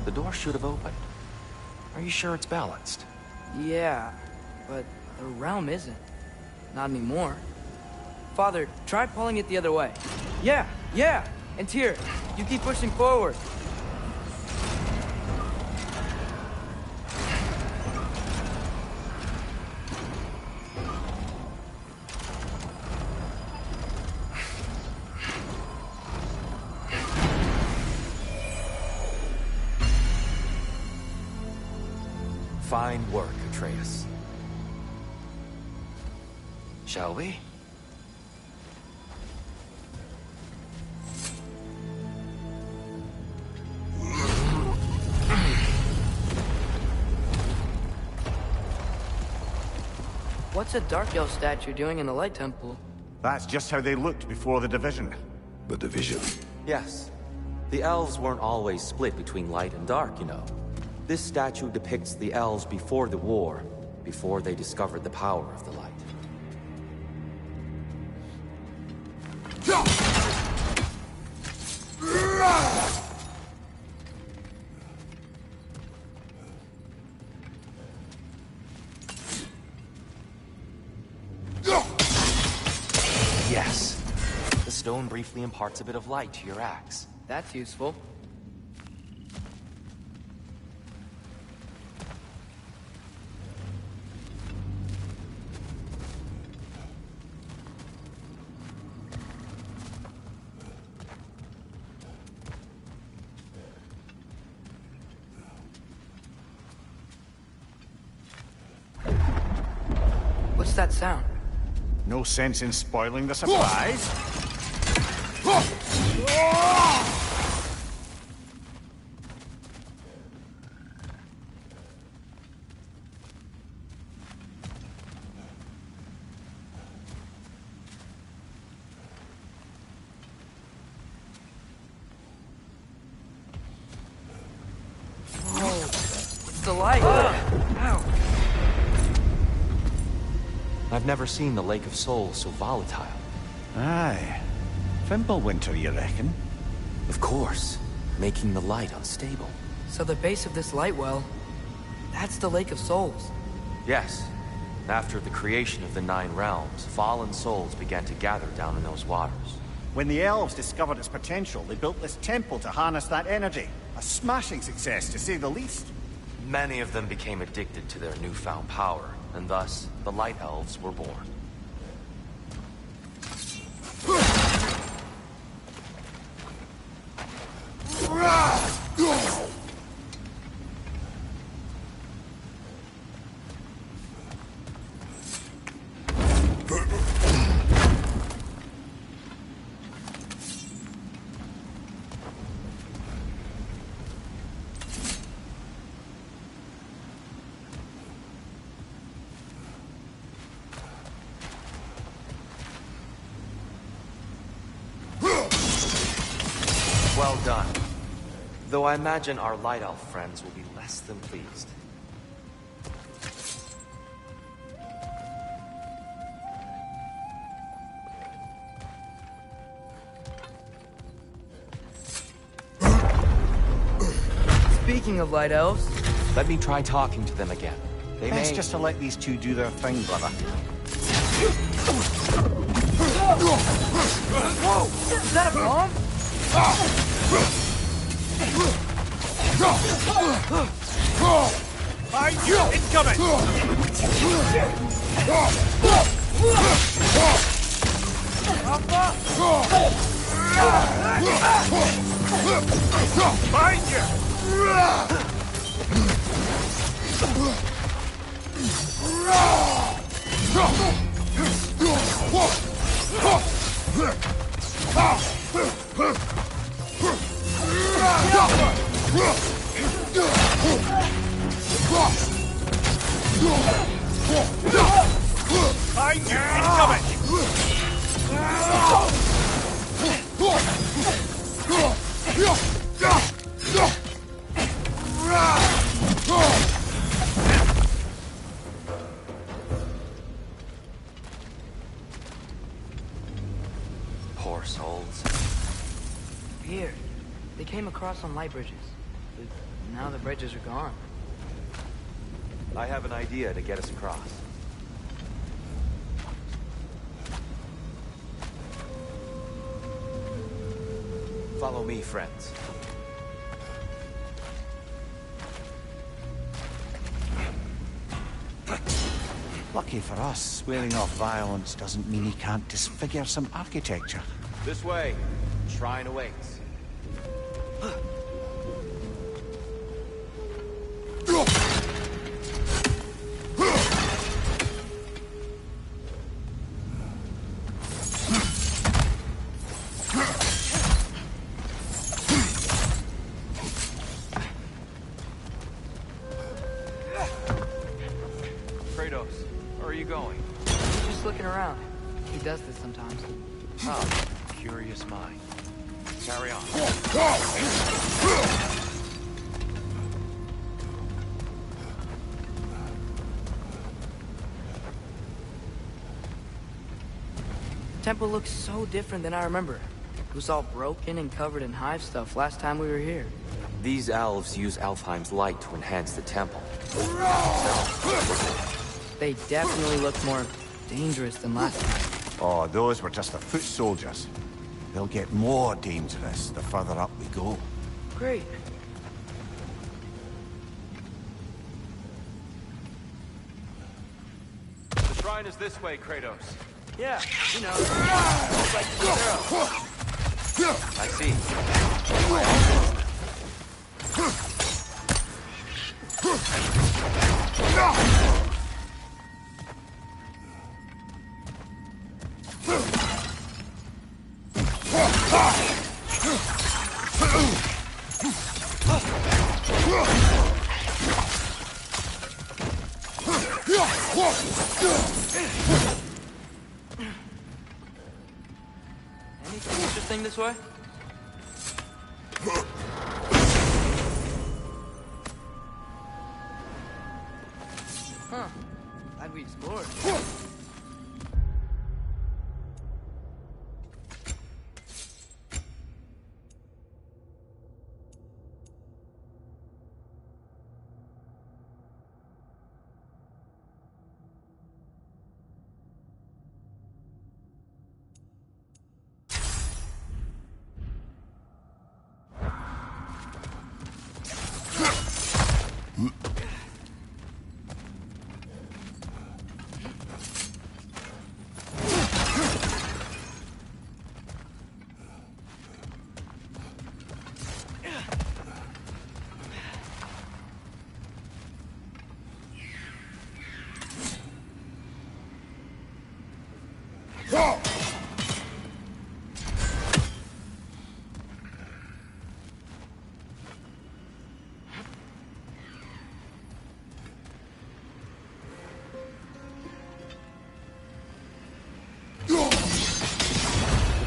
The door should have opened. Are you sure it's balanced? Yeah, but the realm isn't. Not anymore. Father, try pulling it the other way. Yeah! And Tyr, you keep pushing forward. Fine work, Atreus. Shall we? What's a Dark Elf statue doing in the Light Temple? That's just how they looked before the division. The division? Yes. The elves weren't always split between light and dark, you know. This statue depicts the elves before the war, before they discovered the power of the light. Yes. The stone briefly imparts a bit of light to your axe. That's useful. What's that sound? No sense in spoiling the surprise. Whoa, it's the light. Ow. I've never seen the Lake of Souls so volatile. Aye. Fimbulwinter, you reckon? Of course. Making the light unstable. So the base of this light well, that's the Lake of Souls. Yes. After the creation of the Nine Realms, fallen souls began to gather down in those waters. When the elves discovered its potential, they built this temple to harness that energy. A smashing success, to say the least. Many of them became addicted to their newfound power, and thus, the Light Elves were born. Well done. Though I imagine our Light Elf friends will be less than pleased. Speaking of Light Elves... Let me try talking to them again. They Best may... just to let these two do their thing, brother. Whoa! Is that a bomb? Behind you! Incoming! Behind you! Behind you! Incoming! Poor souls. Here. They came across on light bridges. But now the bridges are gone. I have an idea to get us across. Follow me, friends. Lucky for us, swearing off violence doesn't mean he can't disfigure some architecture. This way. Shrine awaits. Kratos, where are you going? He's just looking around. He does this sometimes. Oh, curious mind. Carry on. Temple looks so different than I remember. It was all broken and covered in hive stuff last time we were here. These elves use Alfheim's light to enhance the temple. They definitely look more dangerous than last time. Oh, those were just the foot soldiers. They'll get more dangerous the further up we go. Great. The shrine is this way, Kratos. Yeah, you know, it's like zero. I see. Anything interesting this way? Huh. Glad we explored.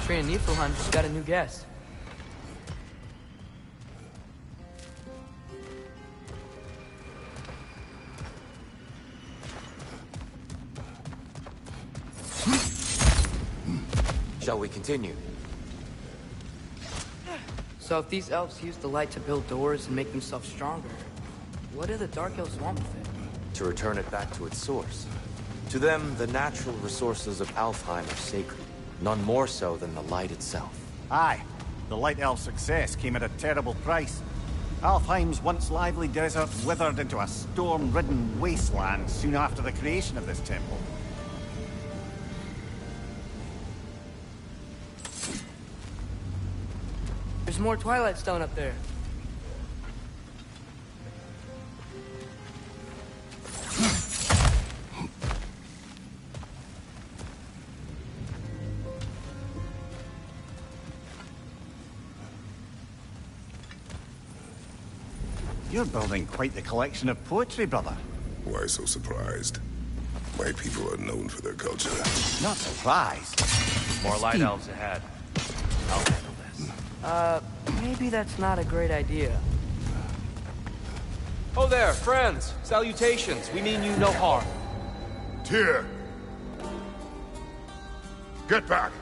Tree and Niflheim just got a new guest. Shall we continue? So if these elves use the light to build doors and make themselves stronger, what do the Dark Elves want with it? To return it back to its source. To them, the natural resources of Alfheim are sacred. None more so than the light itself. Aye. The Light Elf's success came at a terrible price. Alfheim's once lively desert withered into a storm-ridden wasteland soon after the creation of this temple. There's more Twilight Stone up there. You're building quite the collection of poetry, brother. Why so surprised? My people are known for their culture. Not surprised. More light elves ahead. I'll handle this. Maybe that's not a great idea. Oh there, friends! Salutations! We mean you no harm. Tyr! Get back!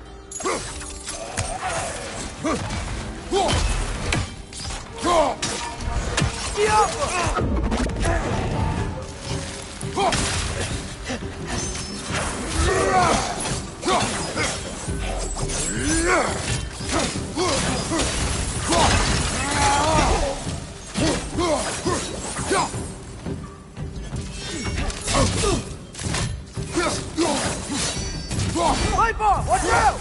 Light bar! Watch out!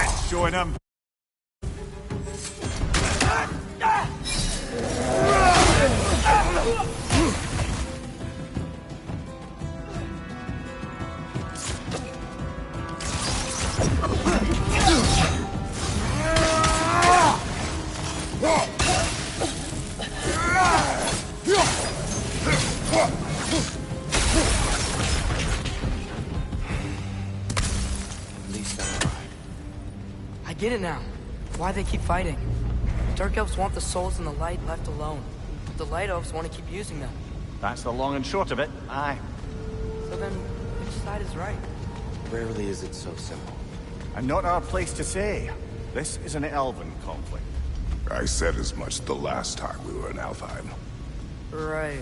That's showing him. I get it now. Why they keep fighting. Dark elves want the souls in the light left alone. But the light elves want to keep using them. That's the long and short of it. Aye. So then, which side is right? Rarely is it so simple. And not our place to say. This is an elven conflict. I said as much the last time we were in Alfheim. Right.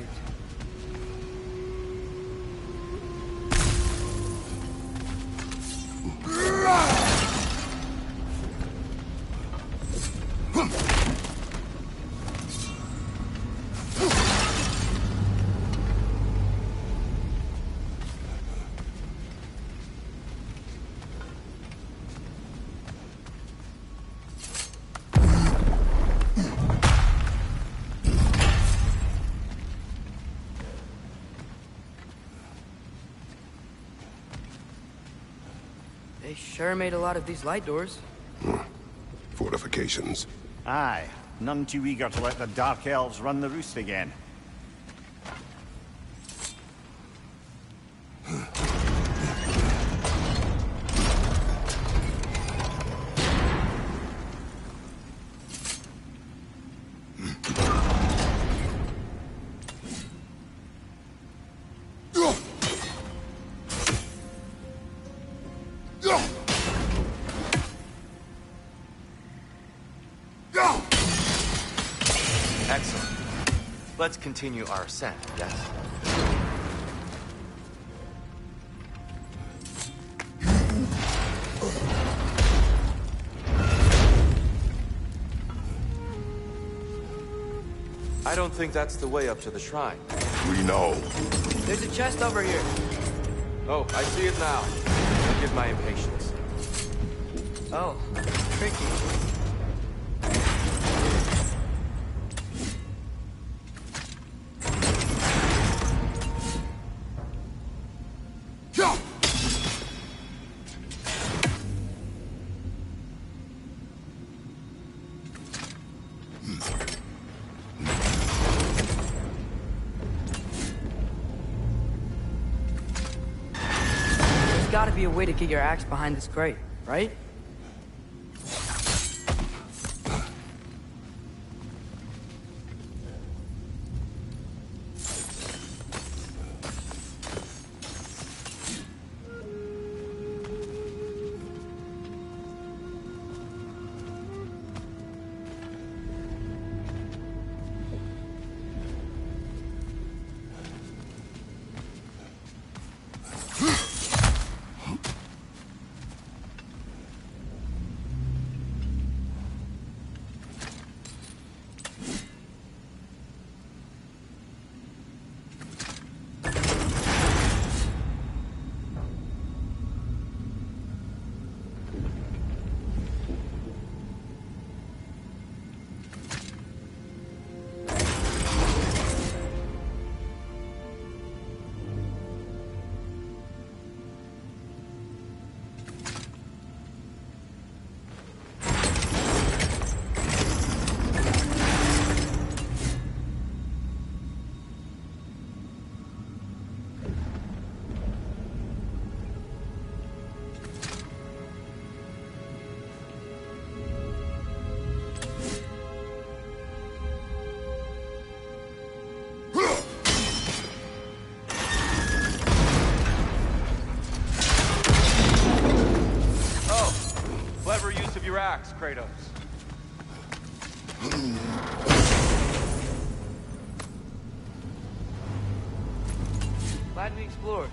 They sure made a lot of these light doors. Fortifications. Aye. None too eager to let the Dark Elves run the roost again. Excellent. Let's continue our ascent, yes? I don't think that's the way up to the shrine. We know. There's a chest over here. Oh, I see it now. Forgive my impatience. Oh, tricky. There's gotta be a way to get your axe behind this crate, right? axe, Kratos. Glad we explored.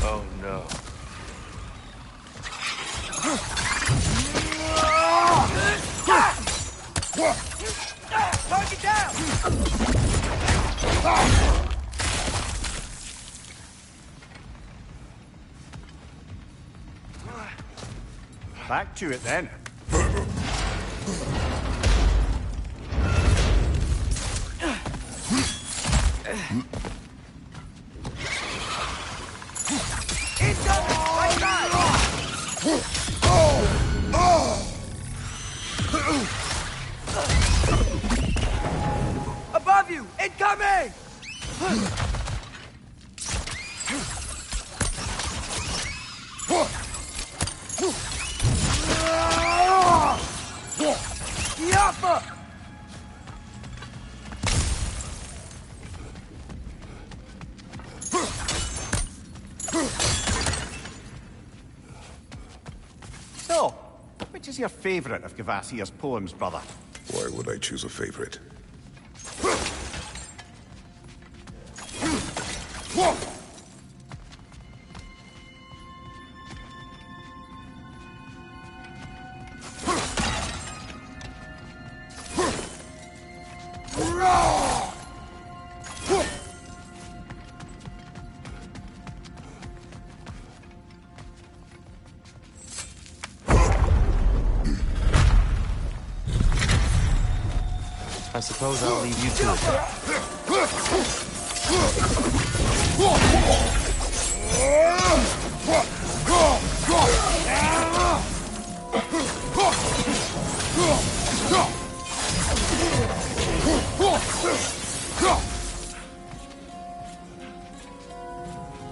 Oh no. Target down! Back to it then. Above you! Incoming! Yappa! So, which is your favorite of Gavassia's poems, brother? Why would I choose a favorite? I suppose I'll leave you to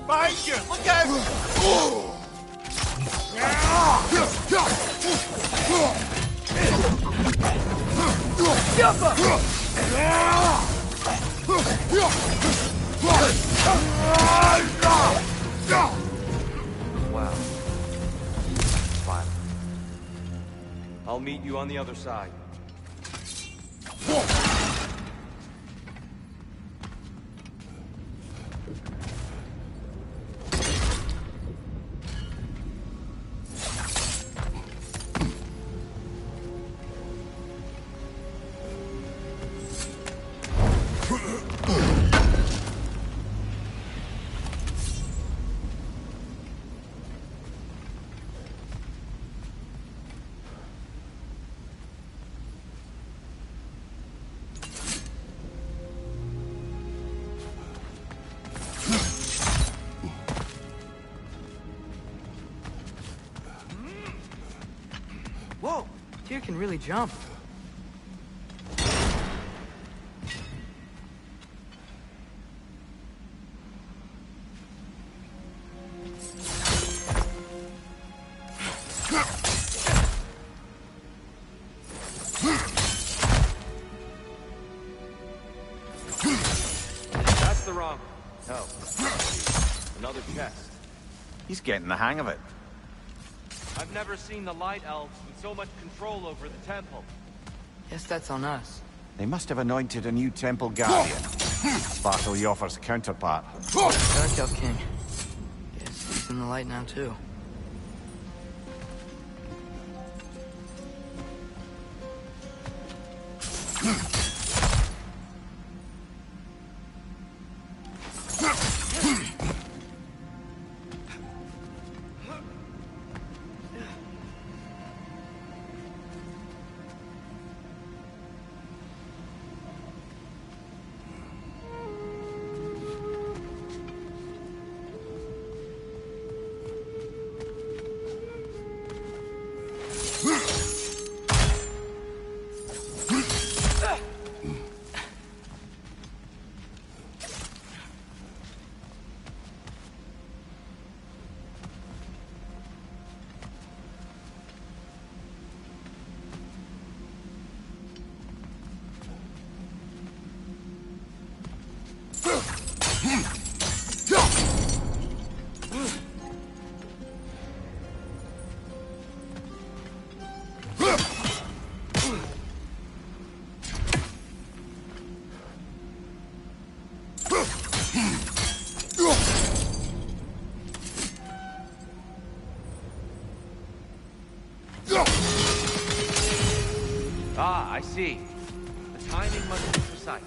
Behind you! Look out! Wow. Fine. I'll meet you on the other side. Whoa! Tyr can really jump. wrong. Oh. Another chest. He's getting the hang of it. I've never seen the Light Elves with so much control over the temple. Guess that's on us. They must have anointed a new temple guardian. Sparkle Yoffer's counterpart. Dark Elf King. Guess he's in the light now, too. Ah, I see. The timing must be precise.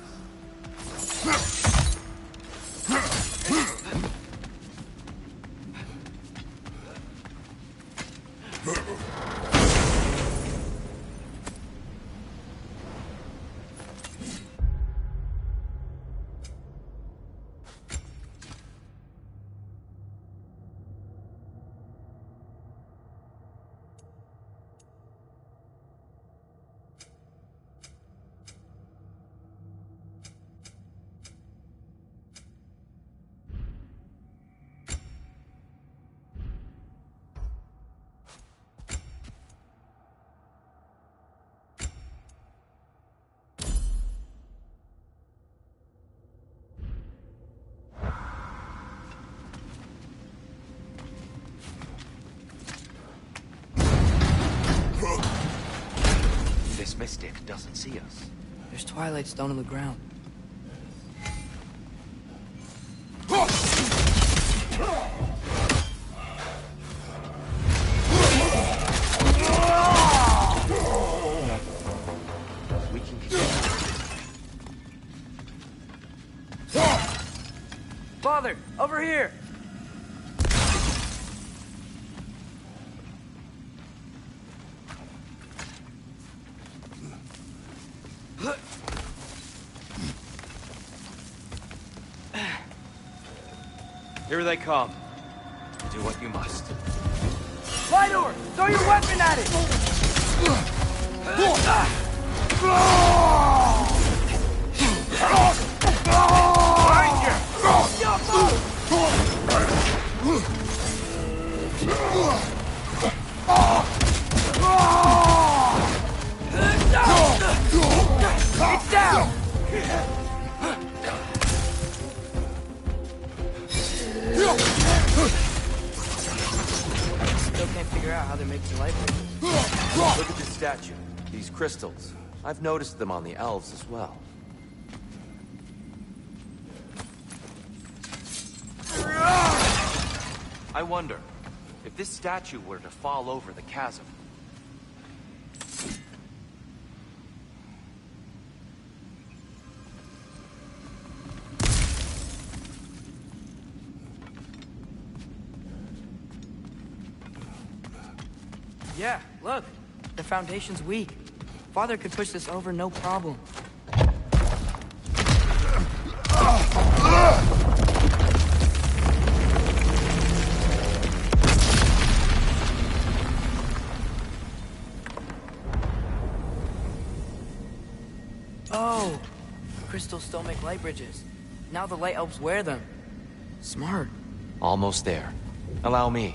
This mystic doesn't see us. There's Twilight Stone on the ground. We can continue. Father, over here! Here they come. Do what you must. Lidor! Throw your weapon at it! It's down! Still can't figure out how they're making light bridges. Look at this statue. These crystals. I've noticed them on the elves as well. I wonder, if this statue were to fall over the chasm, Yeah, look. The foundation's weak. Father could push this over, no problem. Oh! Crystals still make light bridges. Now the light elves wear them. Smart. Almost there. Allow me.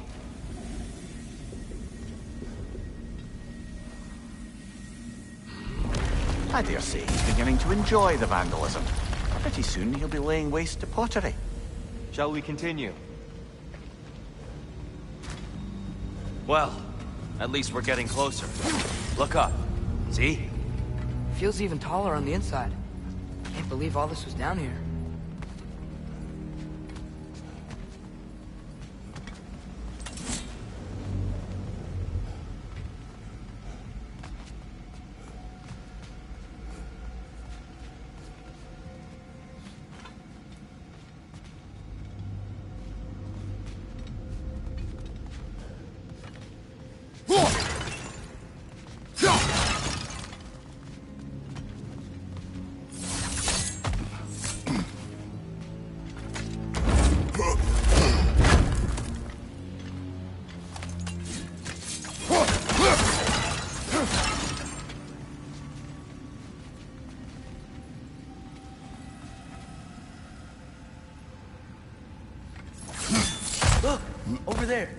I dare say he's beginning to enjoy the vandalism. Pretty soon he'll be laying waste to pottery. Shall we continue? Well, at least we're getting closer. Look up. See? Feels even taller on the inside. Can't believe all this was down here. Look! Over there!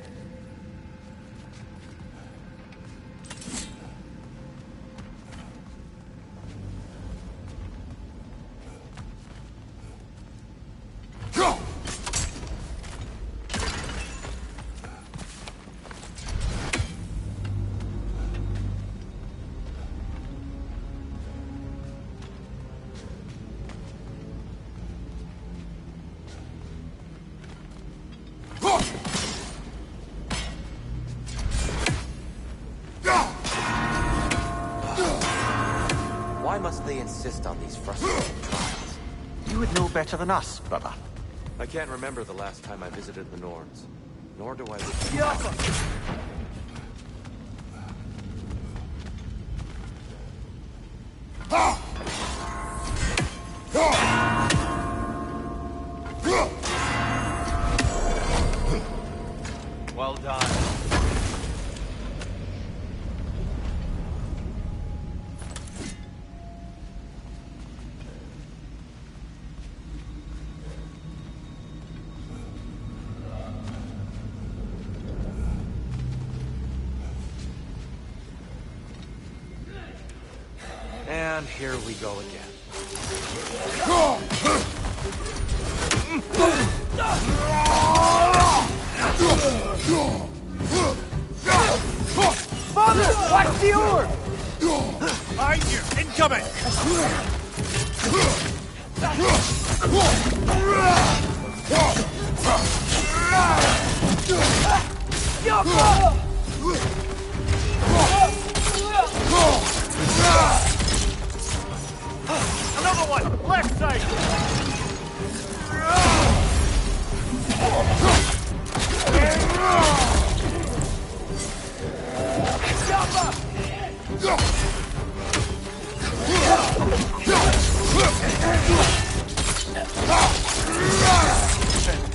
Why must they insist on these frustrating trials? You would know better than us, brother. I can't remember the last time I visited the Norns. Nor do I wish... Well done. And here we go again. Father! Watch the orb! Behind you! Incoming! Another one! Left side!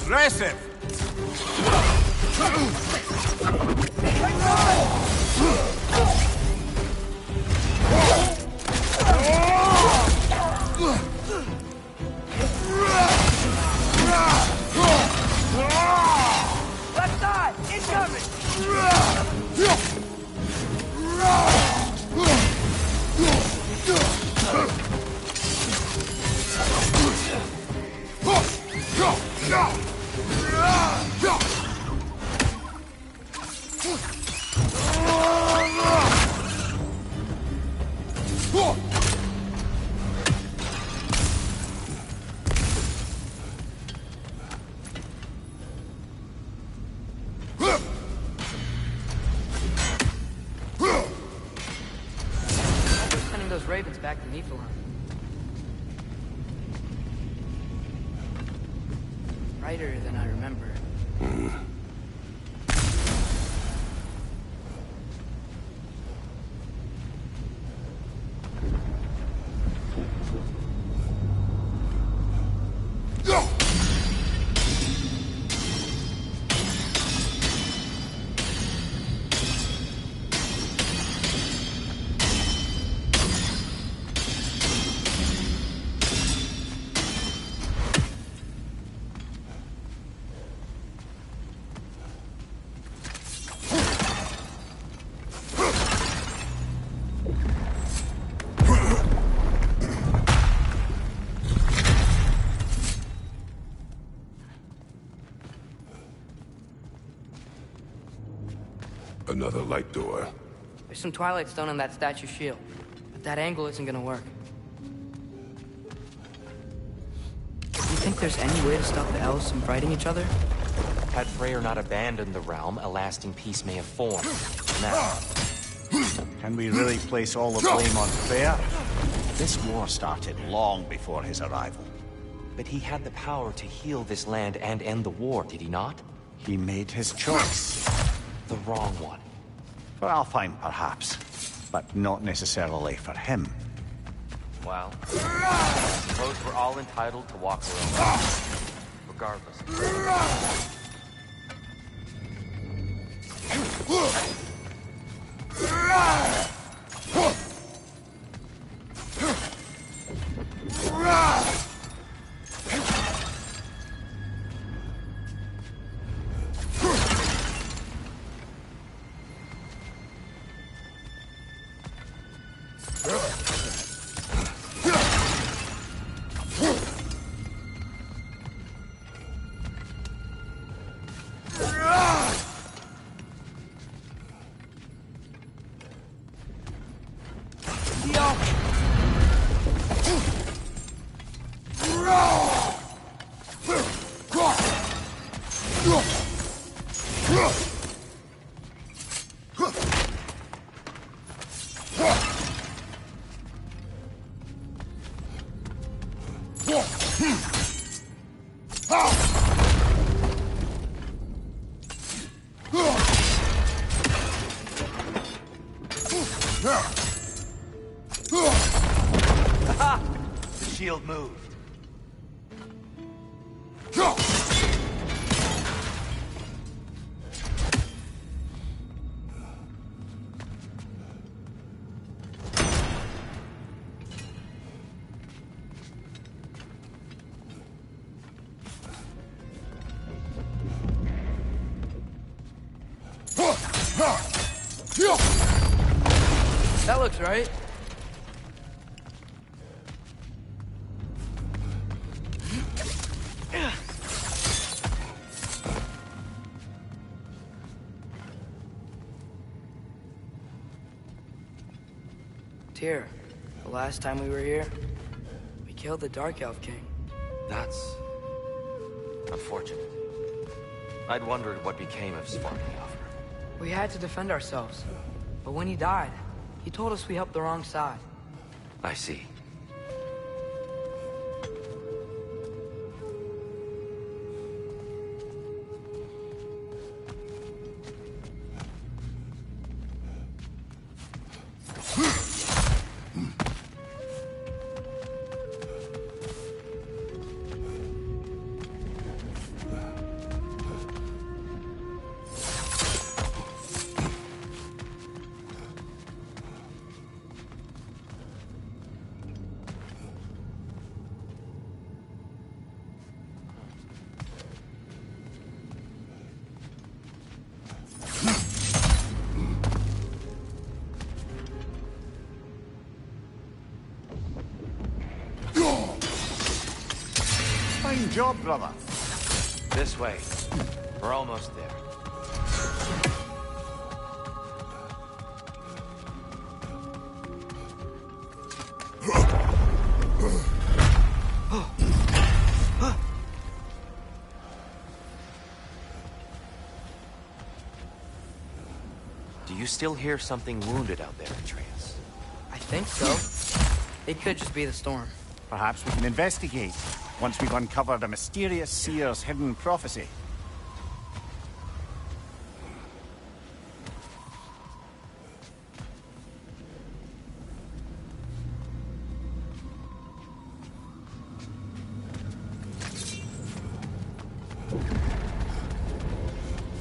Impressive! Left side! Incoming! Sending those ravens back to Niflheim. Brighter than I remember. Another light door. There's some Twilight Stone on that statue shield, but that angle isn't gonna work. Do you think there's any way to stop the elves from fighting each other? Had Freyr not abandoned the realm, a lasting peace may have formed. Now, can we really place all the blame on Freyr? This war started long before his arrival. but he had the power to heal this land and end the war, did he not? He made his choice. The wrong one. For Alfheim, perhaps, but not necessarily for him. Well, I suppose we're all entitled to walk our own path, regardless. The shield moved. That looks right. Tyr, the last time we were here, we killed the Dark Elf King. That's unfortunate. I'd wondered what became of Svartalfr. We had to defend ourselves, but when he died, he told us we helped the wrong side. I see. Fine job, brother. This way. We're almost there. Do you still hear something wounded out there, Atreus? I think so. It could just be the storm. Perhaps we can investigate, once we've uncovered a mysterious seer's hidden prophecy.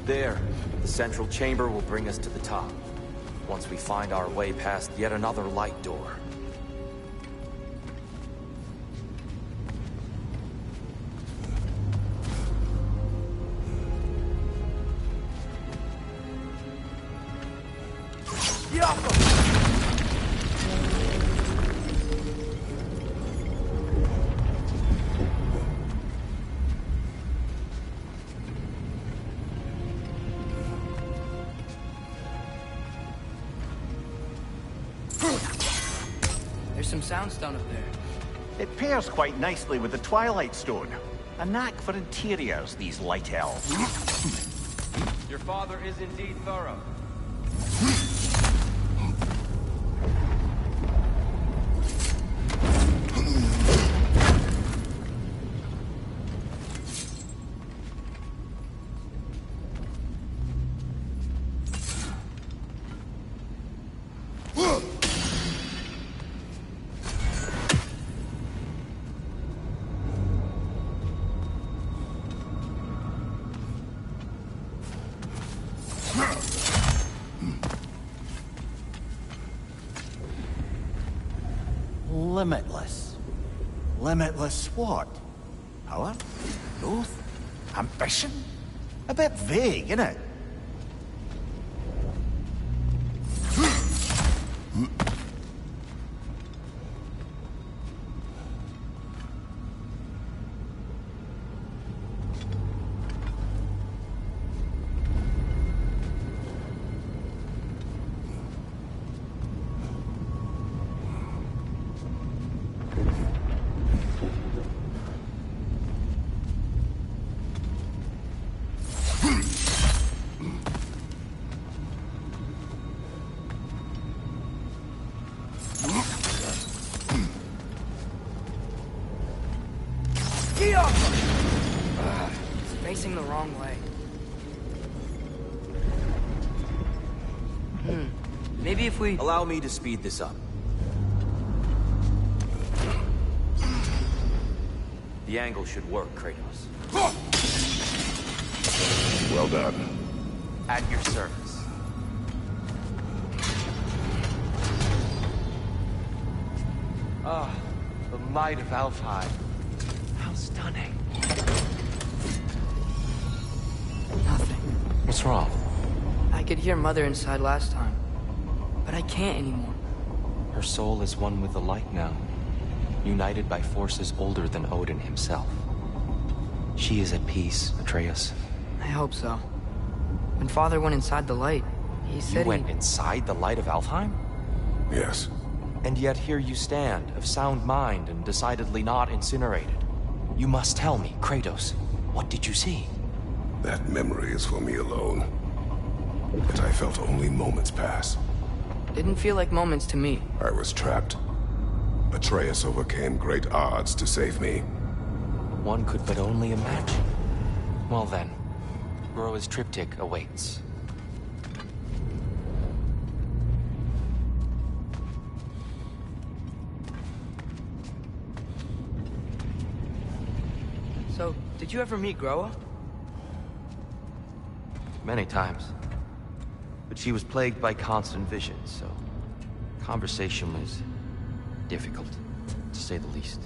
There. The central chamber will bring us to the top. Once we find our way past yet another light door. There's some soundstone up there. It pairs quite nicely with the Twilight Stone. A knack for interiors, these light elves. Your father is indeed thorough. Limitless. Limitless what? Power? Growth? Ambition? A bit vague, innit? It's facing the wrong way. Maybe if we... Allow me to speed this up. The angle should work, Kratos. Well done. At your service. Ah, the might of Alfheim. How stunning. Nothing. What's wrong? I could hear Mother inside last time, but I can't anymore. Her soul is one with the light now, united by forces older than Odin himself. She is at peace, Atreus. I hope so. When Father went inside the light, he said You went inside the light of Alfheim? Yes. And yet here you stand, of sound mind and decidedly not incinerated. You must tell me, Kratos, what did you see? That memory is for me alone. Yet I felt only moments pass. Didn't feel like moments to me. I was trapped. Atreus overcame great odds to save me. One could but only imagine. Well then, Groa's triptych awaits. So, did you ever meet Groa? Many times. But she was plagued by constant visions, so conversation was difficult, to say the least.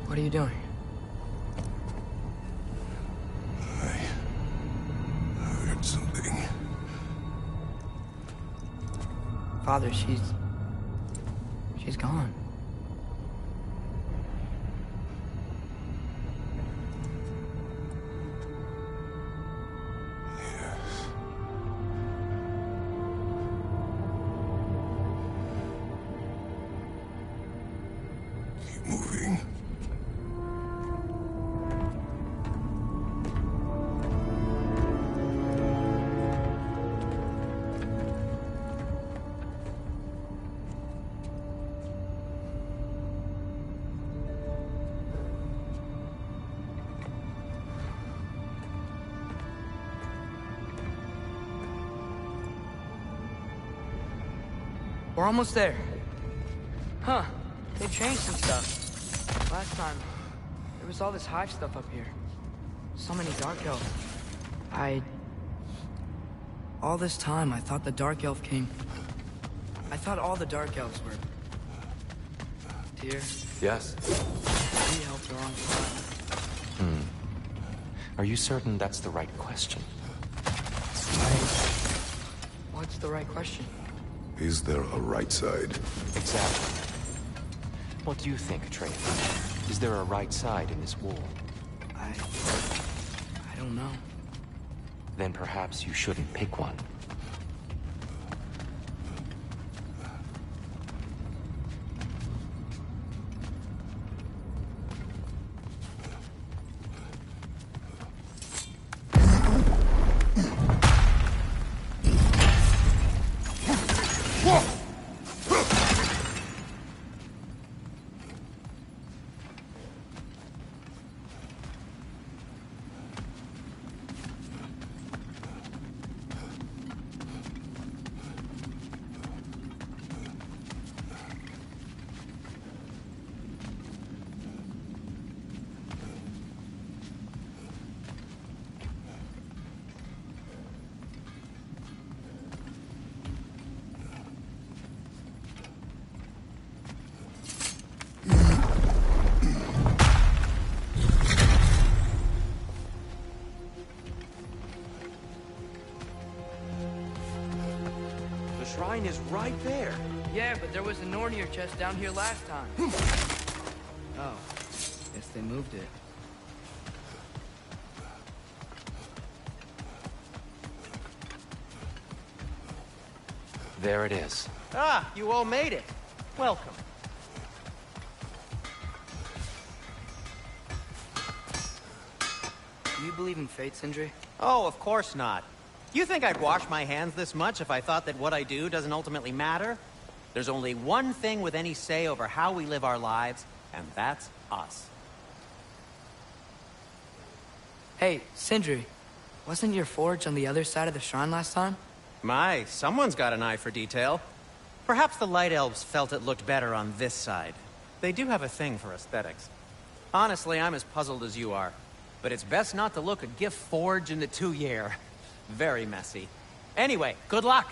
What are you doing? I heard something. Father, she's gone. Keep moving. We're almost there. Huh. They changed some stuff. Last time, there was all this hive stuff up here. So many Dark Elves. All this time, I thought the Dark Elf King... I thought all the Dark Elves were... Tyr. Yes? He helped alongside. Are you certain that's the right question? What's the right question? Is there a right side? Exactly. What do you think, Atreus? Is there a right side in this war? I don't know. Then perhaps you shouldn't pick one. The shrine is right there. Yeah, but there was a Nornir chest down here last time. Oh, guess they moved it. There it is. Ah, you all made it. Welcome. Do you believe in fate, Sindri? Oh, of course not. You think I'd wash my hands this much if I thought that what I do doesn't ultimately matter? There's only one thing with any say over how we live our lives, and that's us. Hey, Sindri, wasn't your forge on the other side of the shrine last time? My, someone's got an eye for detail. Perhaps the Light Elves felt it looked better on this side. They do have a thing for aesthetics. Honestly, I'm as puzzled as you are. But it's best not to look a gift forge in the 2-year. Very messy. Anyway, good luck!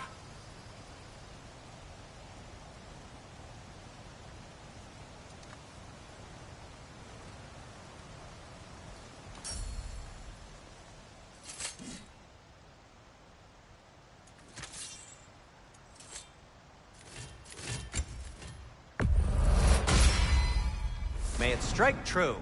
May it strike true.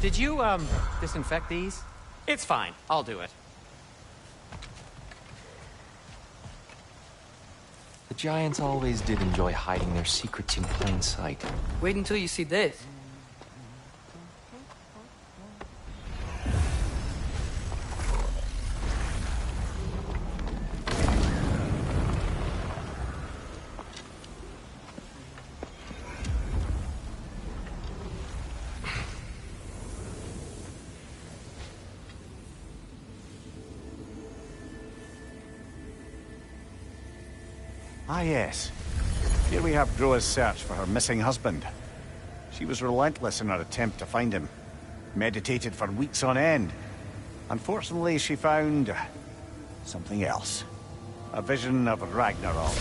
Did you, disinfect these? It's fine. I'll do it. The Giants always did enjoy hiding their secrets in plain sight. Wait until you see this. Ah, yes. Here we have Groa's search for her missing husband. She was relentless in her attempt to find him. Meditated for weeks on end. Unfortunately, she found... something else. A vision of Ragnarok.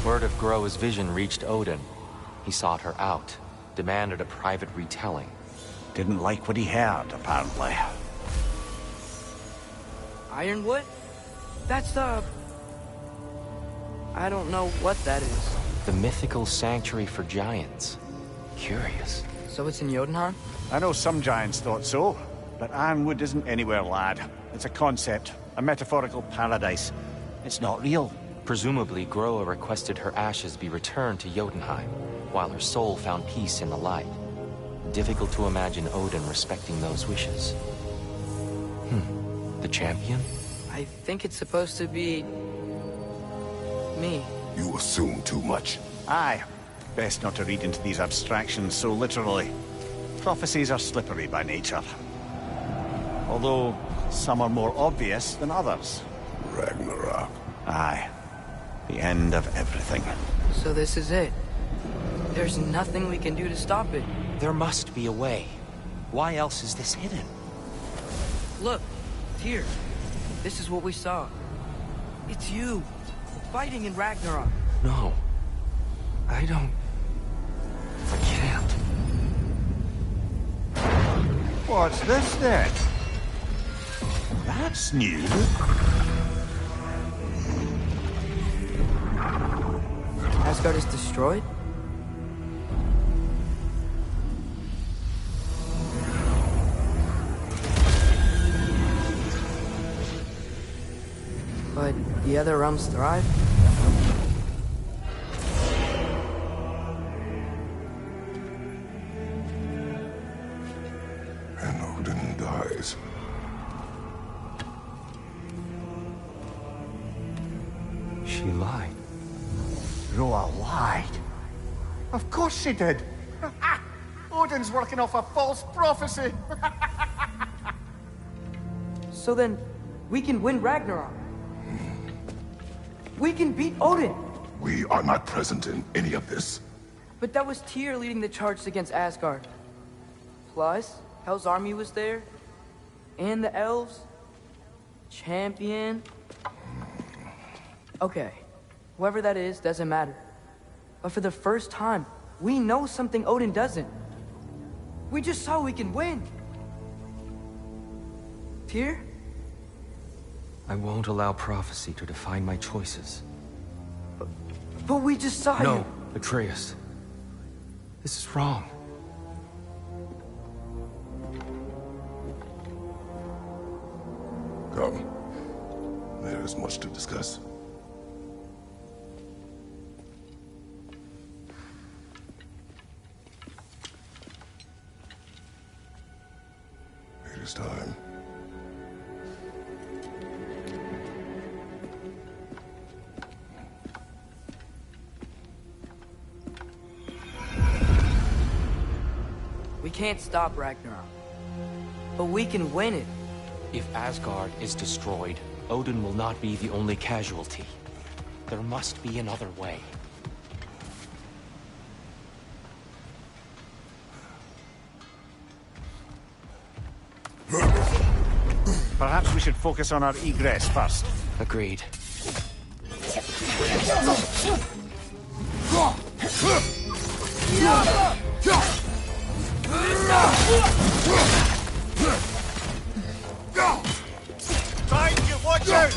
Word of Groa's vision reached Odin. He sought her out, demanded a private retelling. Didn't like what he heard, apparently. Ironwood? That's the... I don't know what that is. The mythical sanctuary for giants. Curious. So it's in Jotunheim? I know some giants thought so. But Ironwood isn't anywhere, lad. It's a concept, a metaphorical paradise. It's not real. Presumably, Groa requested her ashes be returned to Jotunheim, while her soul found peace in the light. Difficult to imagine Odin respecting those wishes. The champion? I think it's supposed to be... me. You assume too much. Aye. Best not to read into these abstractions so literally. Prophecies are slippery by nature. Although, some are more obvious than others. Ragnarok. Aye. The end of everything. So this is it. There's nothing we can do to stop it. There must be a way. Why else is this hidden? Look, here. This is what we saw. It's you, fighting in Ragnarok. No. I don't... I can't. What's this then? That's new. Asgard is destroyed? But the other realms thrive? And Odin dies. She lied. Groa lied. Of course she did. Odin's working off a false prophecy. So then, we can win Ragnarok. We can beat Odin. We are not present in any of this. But that was Tyr leading the charge against Asgard. Plus, Hell's army was there. And the elves. Champion. Okay. Whoever that is, doesn't matter. But for the first time, we know something Odin doesn't. We just saw we can win. Tyr? I won't allow prophecy to define my choices. But we just saw you. No, Atreus. This is wrong. Come. There is much to discuss. It is time. We can't stop Ragnarok. But we can win it. If Asgard is destroyed, Odin will not be the only casualty. There must be another way. Perhaps we should focus on our egress first. Agreed. Behind you, watch out!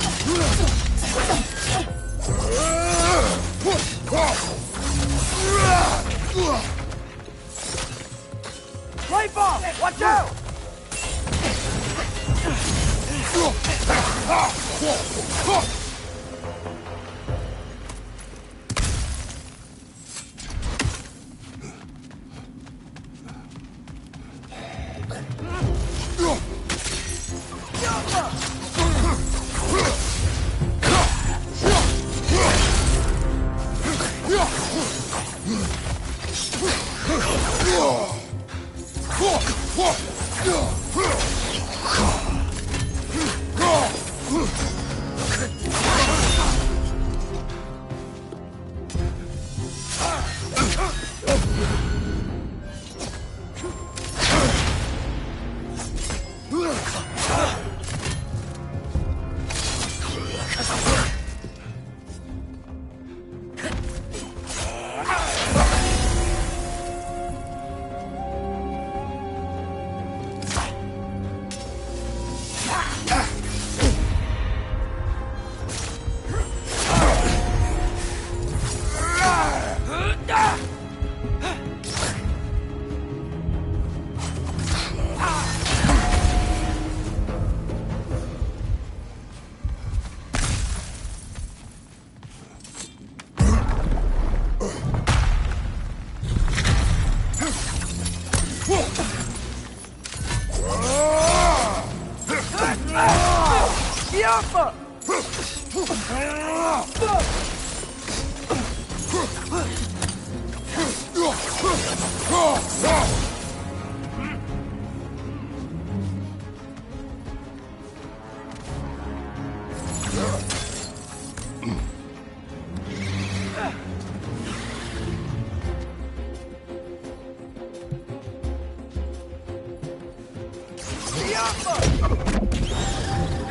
Light bomb! Watch out!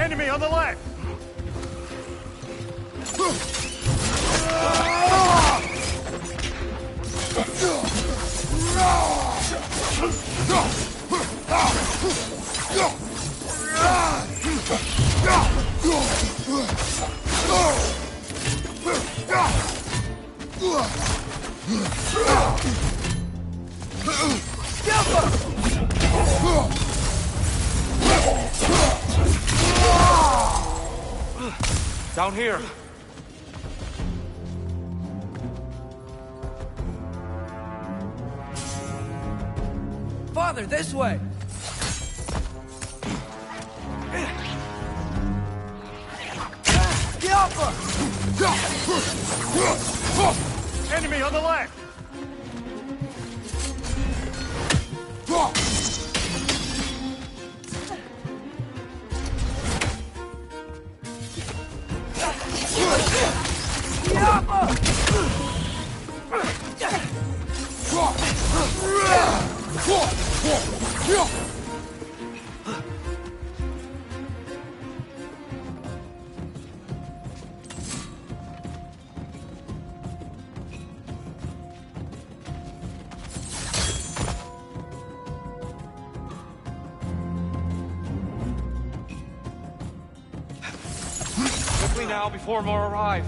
Enemy on the left! Down here. Father, this way! Get off us! Enemy on the left! Quickly now, before more arrive.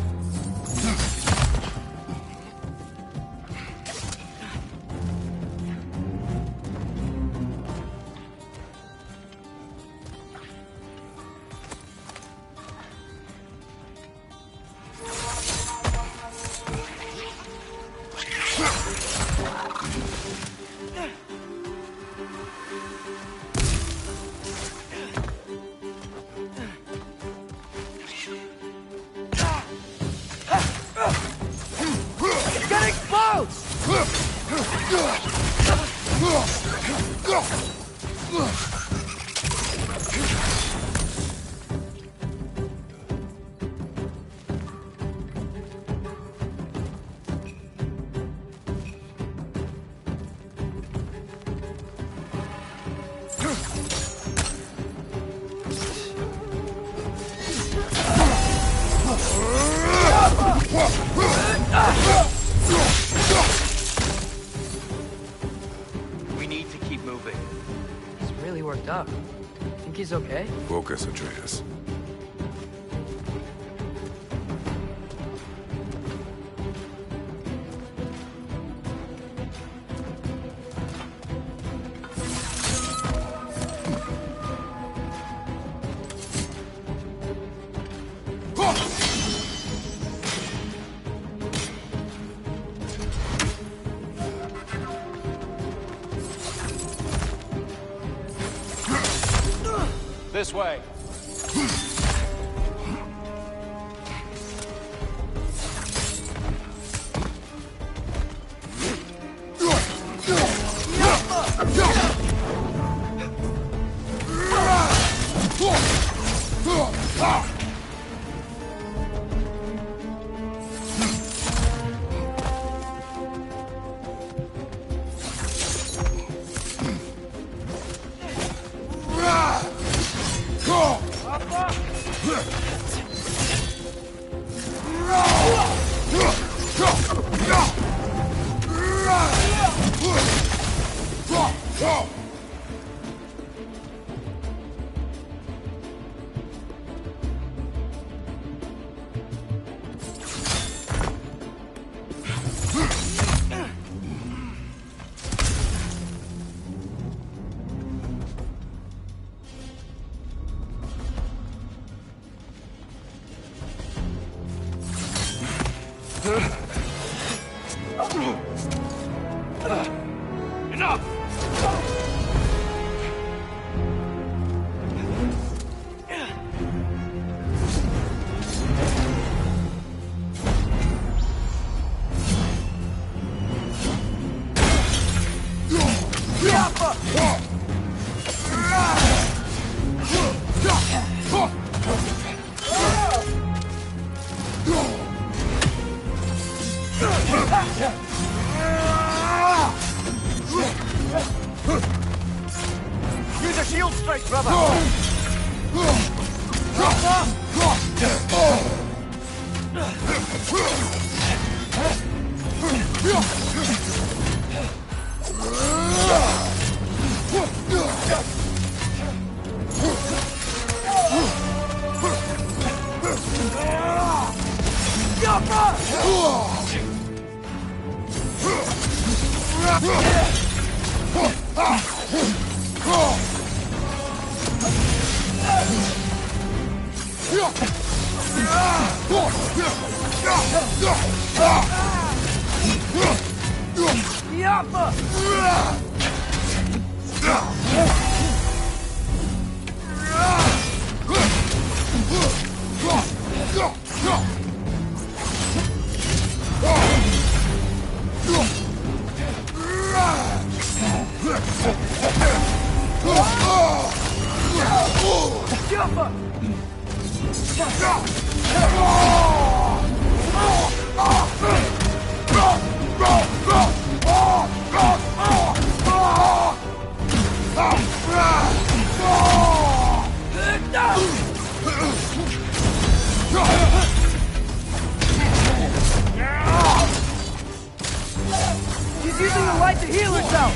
We need to keep moving. He's really worked up. Think he's okay? Focus, Atreus. This way. Enough! She's using the light to heal herself!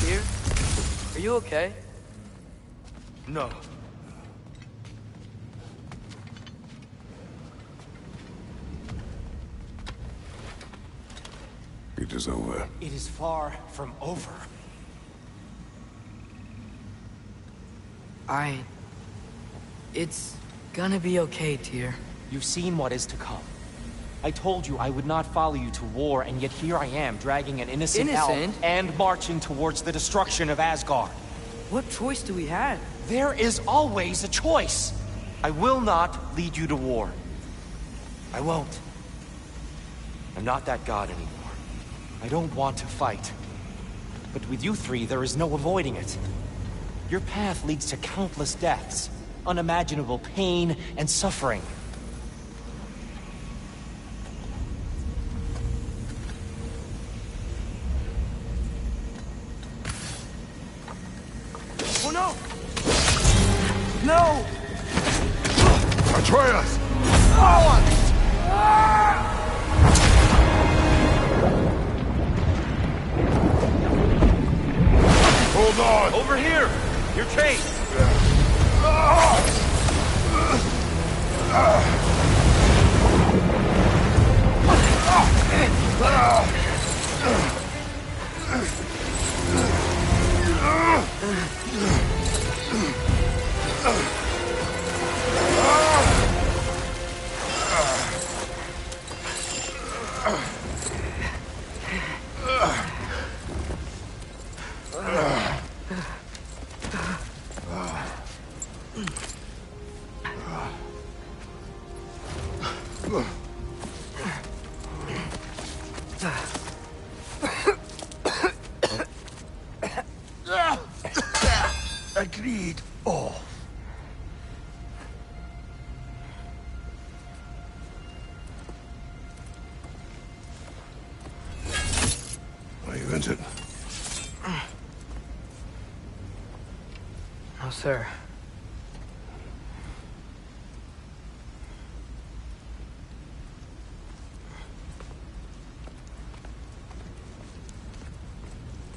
Here? Are you okay? No. It is over. It is far from over. It's gonna be okay, Tyr. You've seen what is to come. I told you I would not follow you to war, and yet here I am, dragging an innocent elf and marching towards the destruction of Asgard. What choice do we have? There is always a choice. I will not lead you to war. I won't. I'm not that god anymore. I don't want to fight. But with you three, there is no avoiding it. Your path leads to countless deaths, unimaginable pain and suffering. Oh no! No! Atreus! Hold on! Over here! Your chase! Agreed. Oh. Are you injured? No, sir.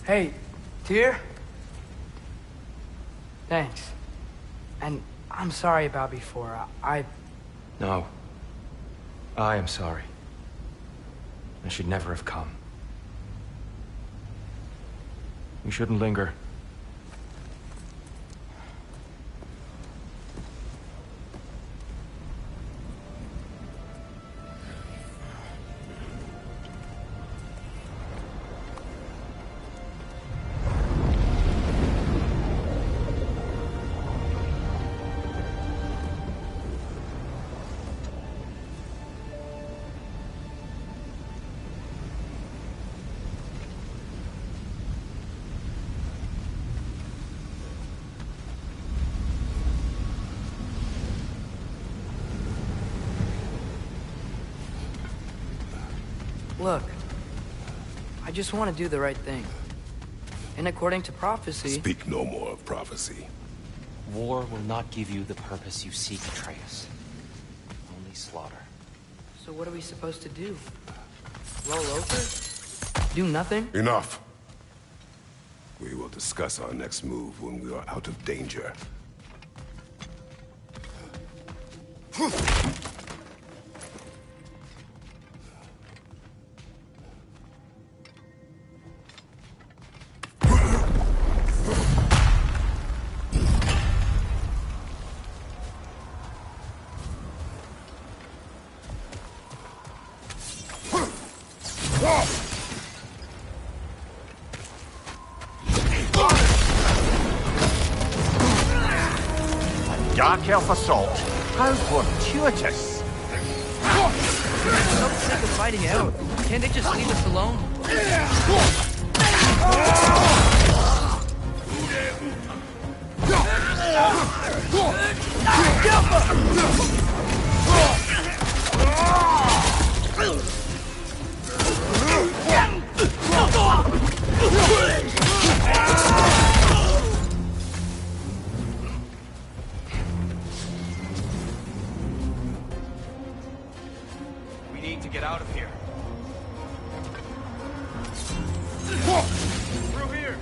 Hey, Tyr? Thanks. And I'm sorry about before. No. I am sorry. I should never have come. You shouldn't linger. Look, I just want to do the right thing. And according to prophecy... Speak no more of prophecy. War will not give you the purpose you seek, Atreus. Only slaughter. So what are we supposed to do? Roll over? Do nothing? Enough! We will discuss our next move when we are out of danger. Dark Elf assault? How fortuitous! I'm so sick of fighting out. Can't they just leave us alone? We need to get out of here. Through here.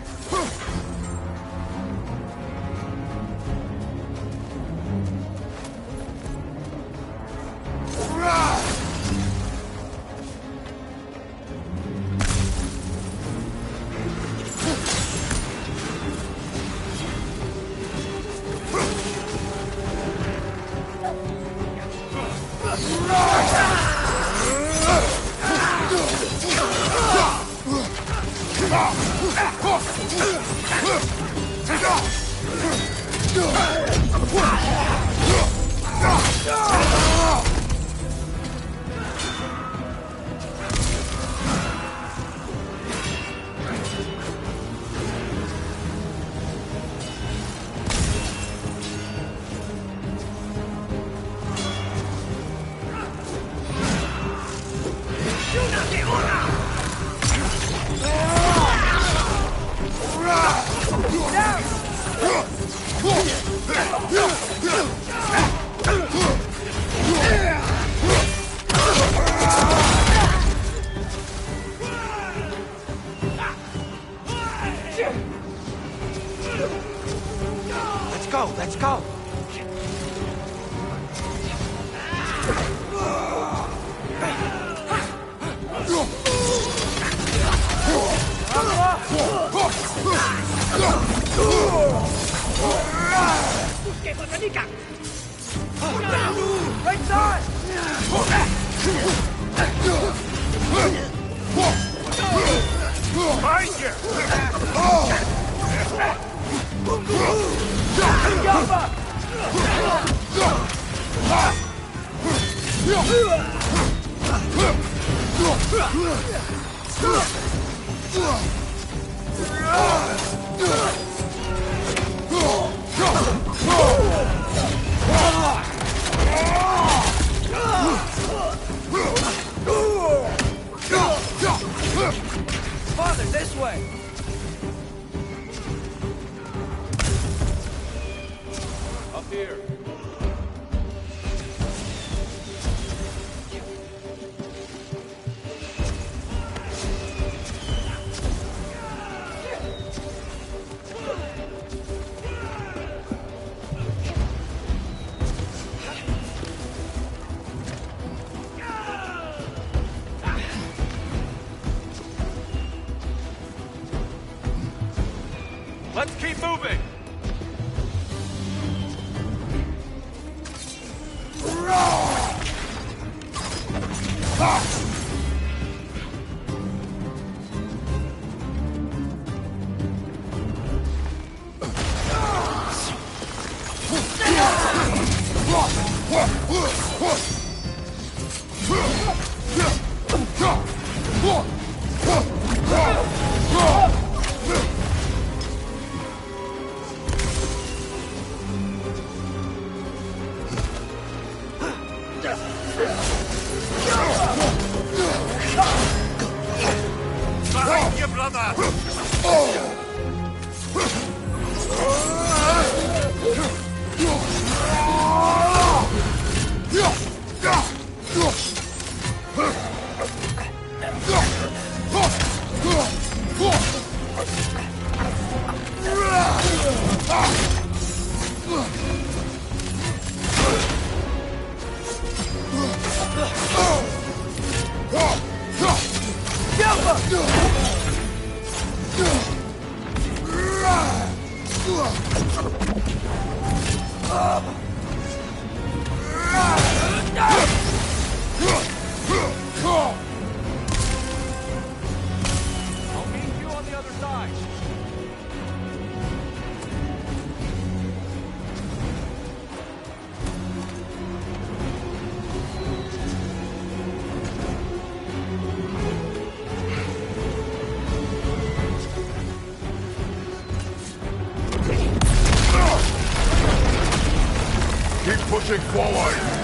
Let's go! Right side! Behind you! Father, this way! Up here. Let's keep moving! Keep pushing forward!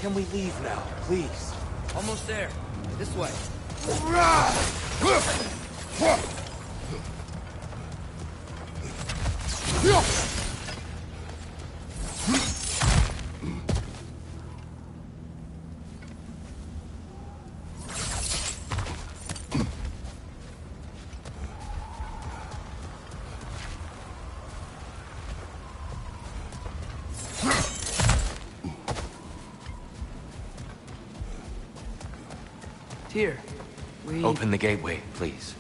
Can we leave now, please? Almost there. This way. Here, we... Open the gateway, please.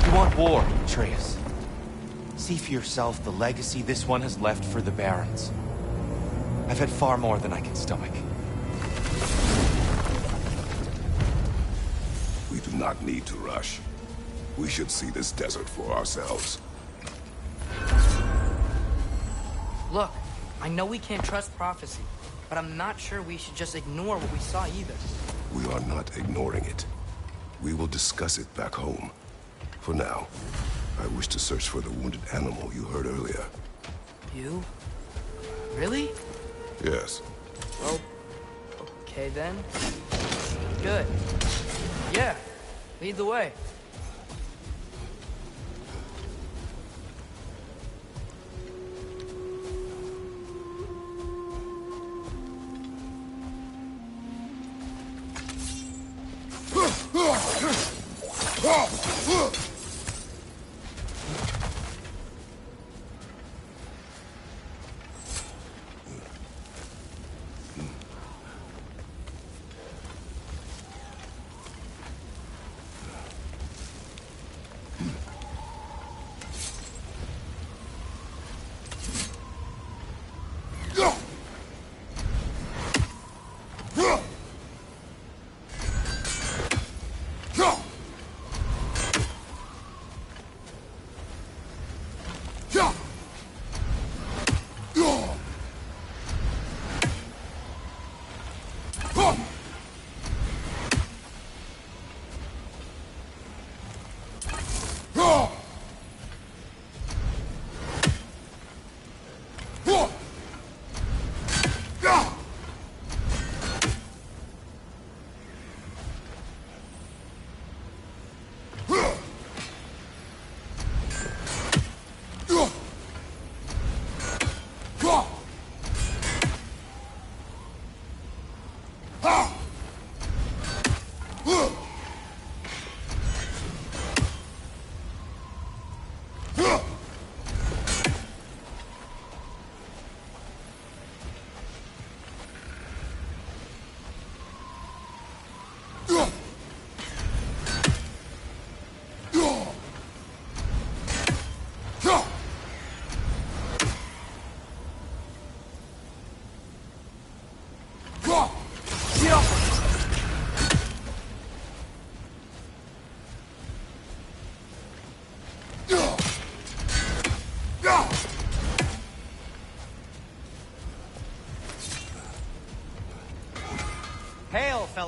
You want war, Atreus. See for yourself the legacy this one has left for the Barons. I've had far more than I can stomach. We do not need to rush. We should see this desert for ourselves. Look, I know we can't trust prophecy, but I'm not sure we should just ignore what we saw either. We are not ignoring it. We will discuss it back home. For now, I wish to search for the wounded animal you heard earlier. You? Really? Yes. Well, okay then. Good. Yeah, lead the way.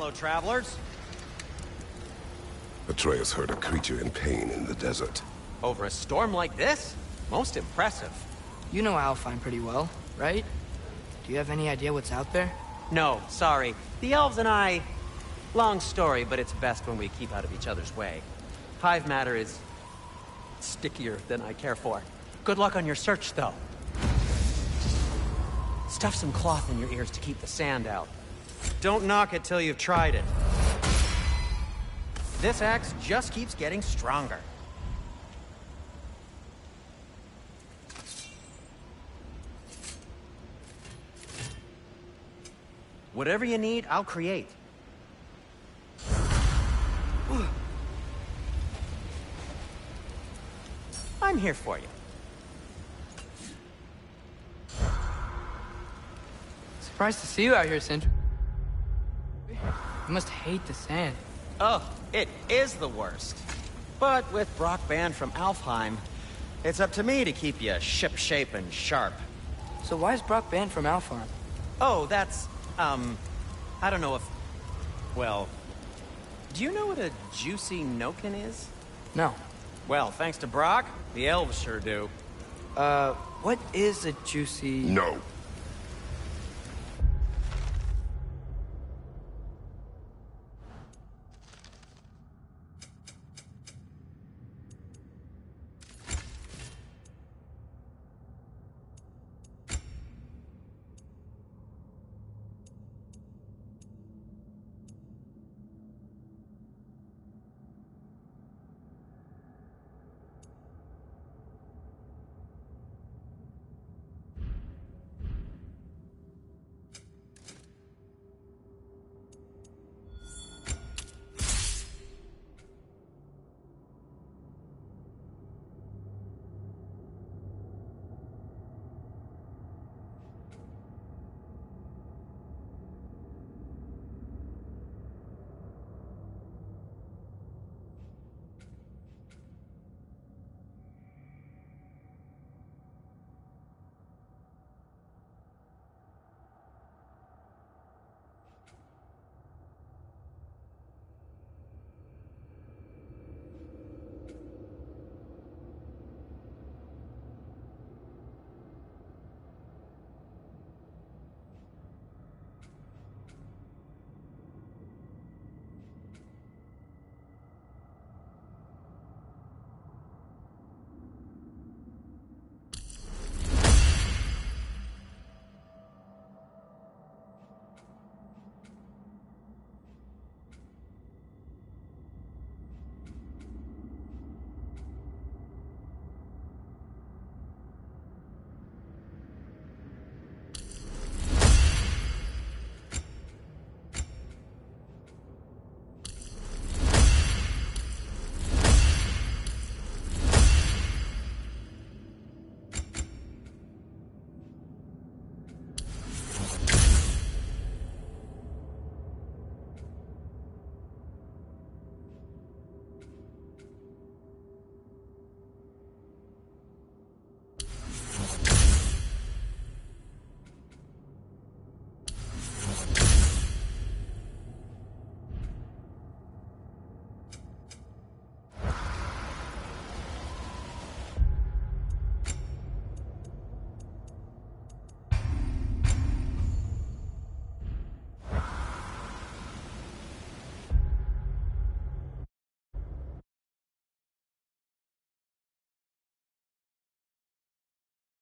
fellow travelers. Atreus heard a creature in pain in the desert. Over a storm like this? Most impressive. You know Alfheim pretty well, right? Do you have any idea what's out there? No, sorry. The elves and I... Long story, but it's best when we keep out of each other's way. Hive matter is... stickier than I care for. Good luck on your search, though. Stuff some cloth in your ears to keep the sand out. Don't knock it till you've tried it. This axe just keeps getting stronger. Whatever you need, I'll create. I'm here for you. Surprised to see you out here, Sindri. You must hate the sand. Oh, it is the worst. But with Brock banned from Alfheim, it's up to me to keep you ship-shape and sharp. So why is Brock banned from Alfheim? Oh, that's, I don't know if... Well, do you know what a juicy nokin is? No. Well, thanks to Brock, the elves sure do. What is a juicy... No.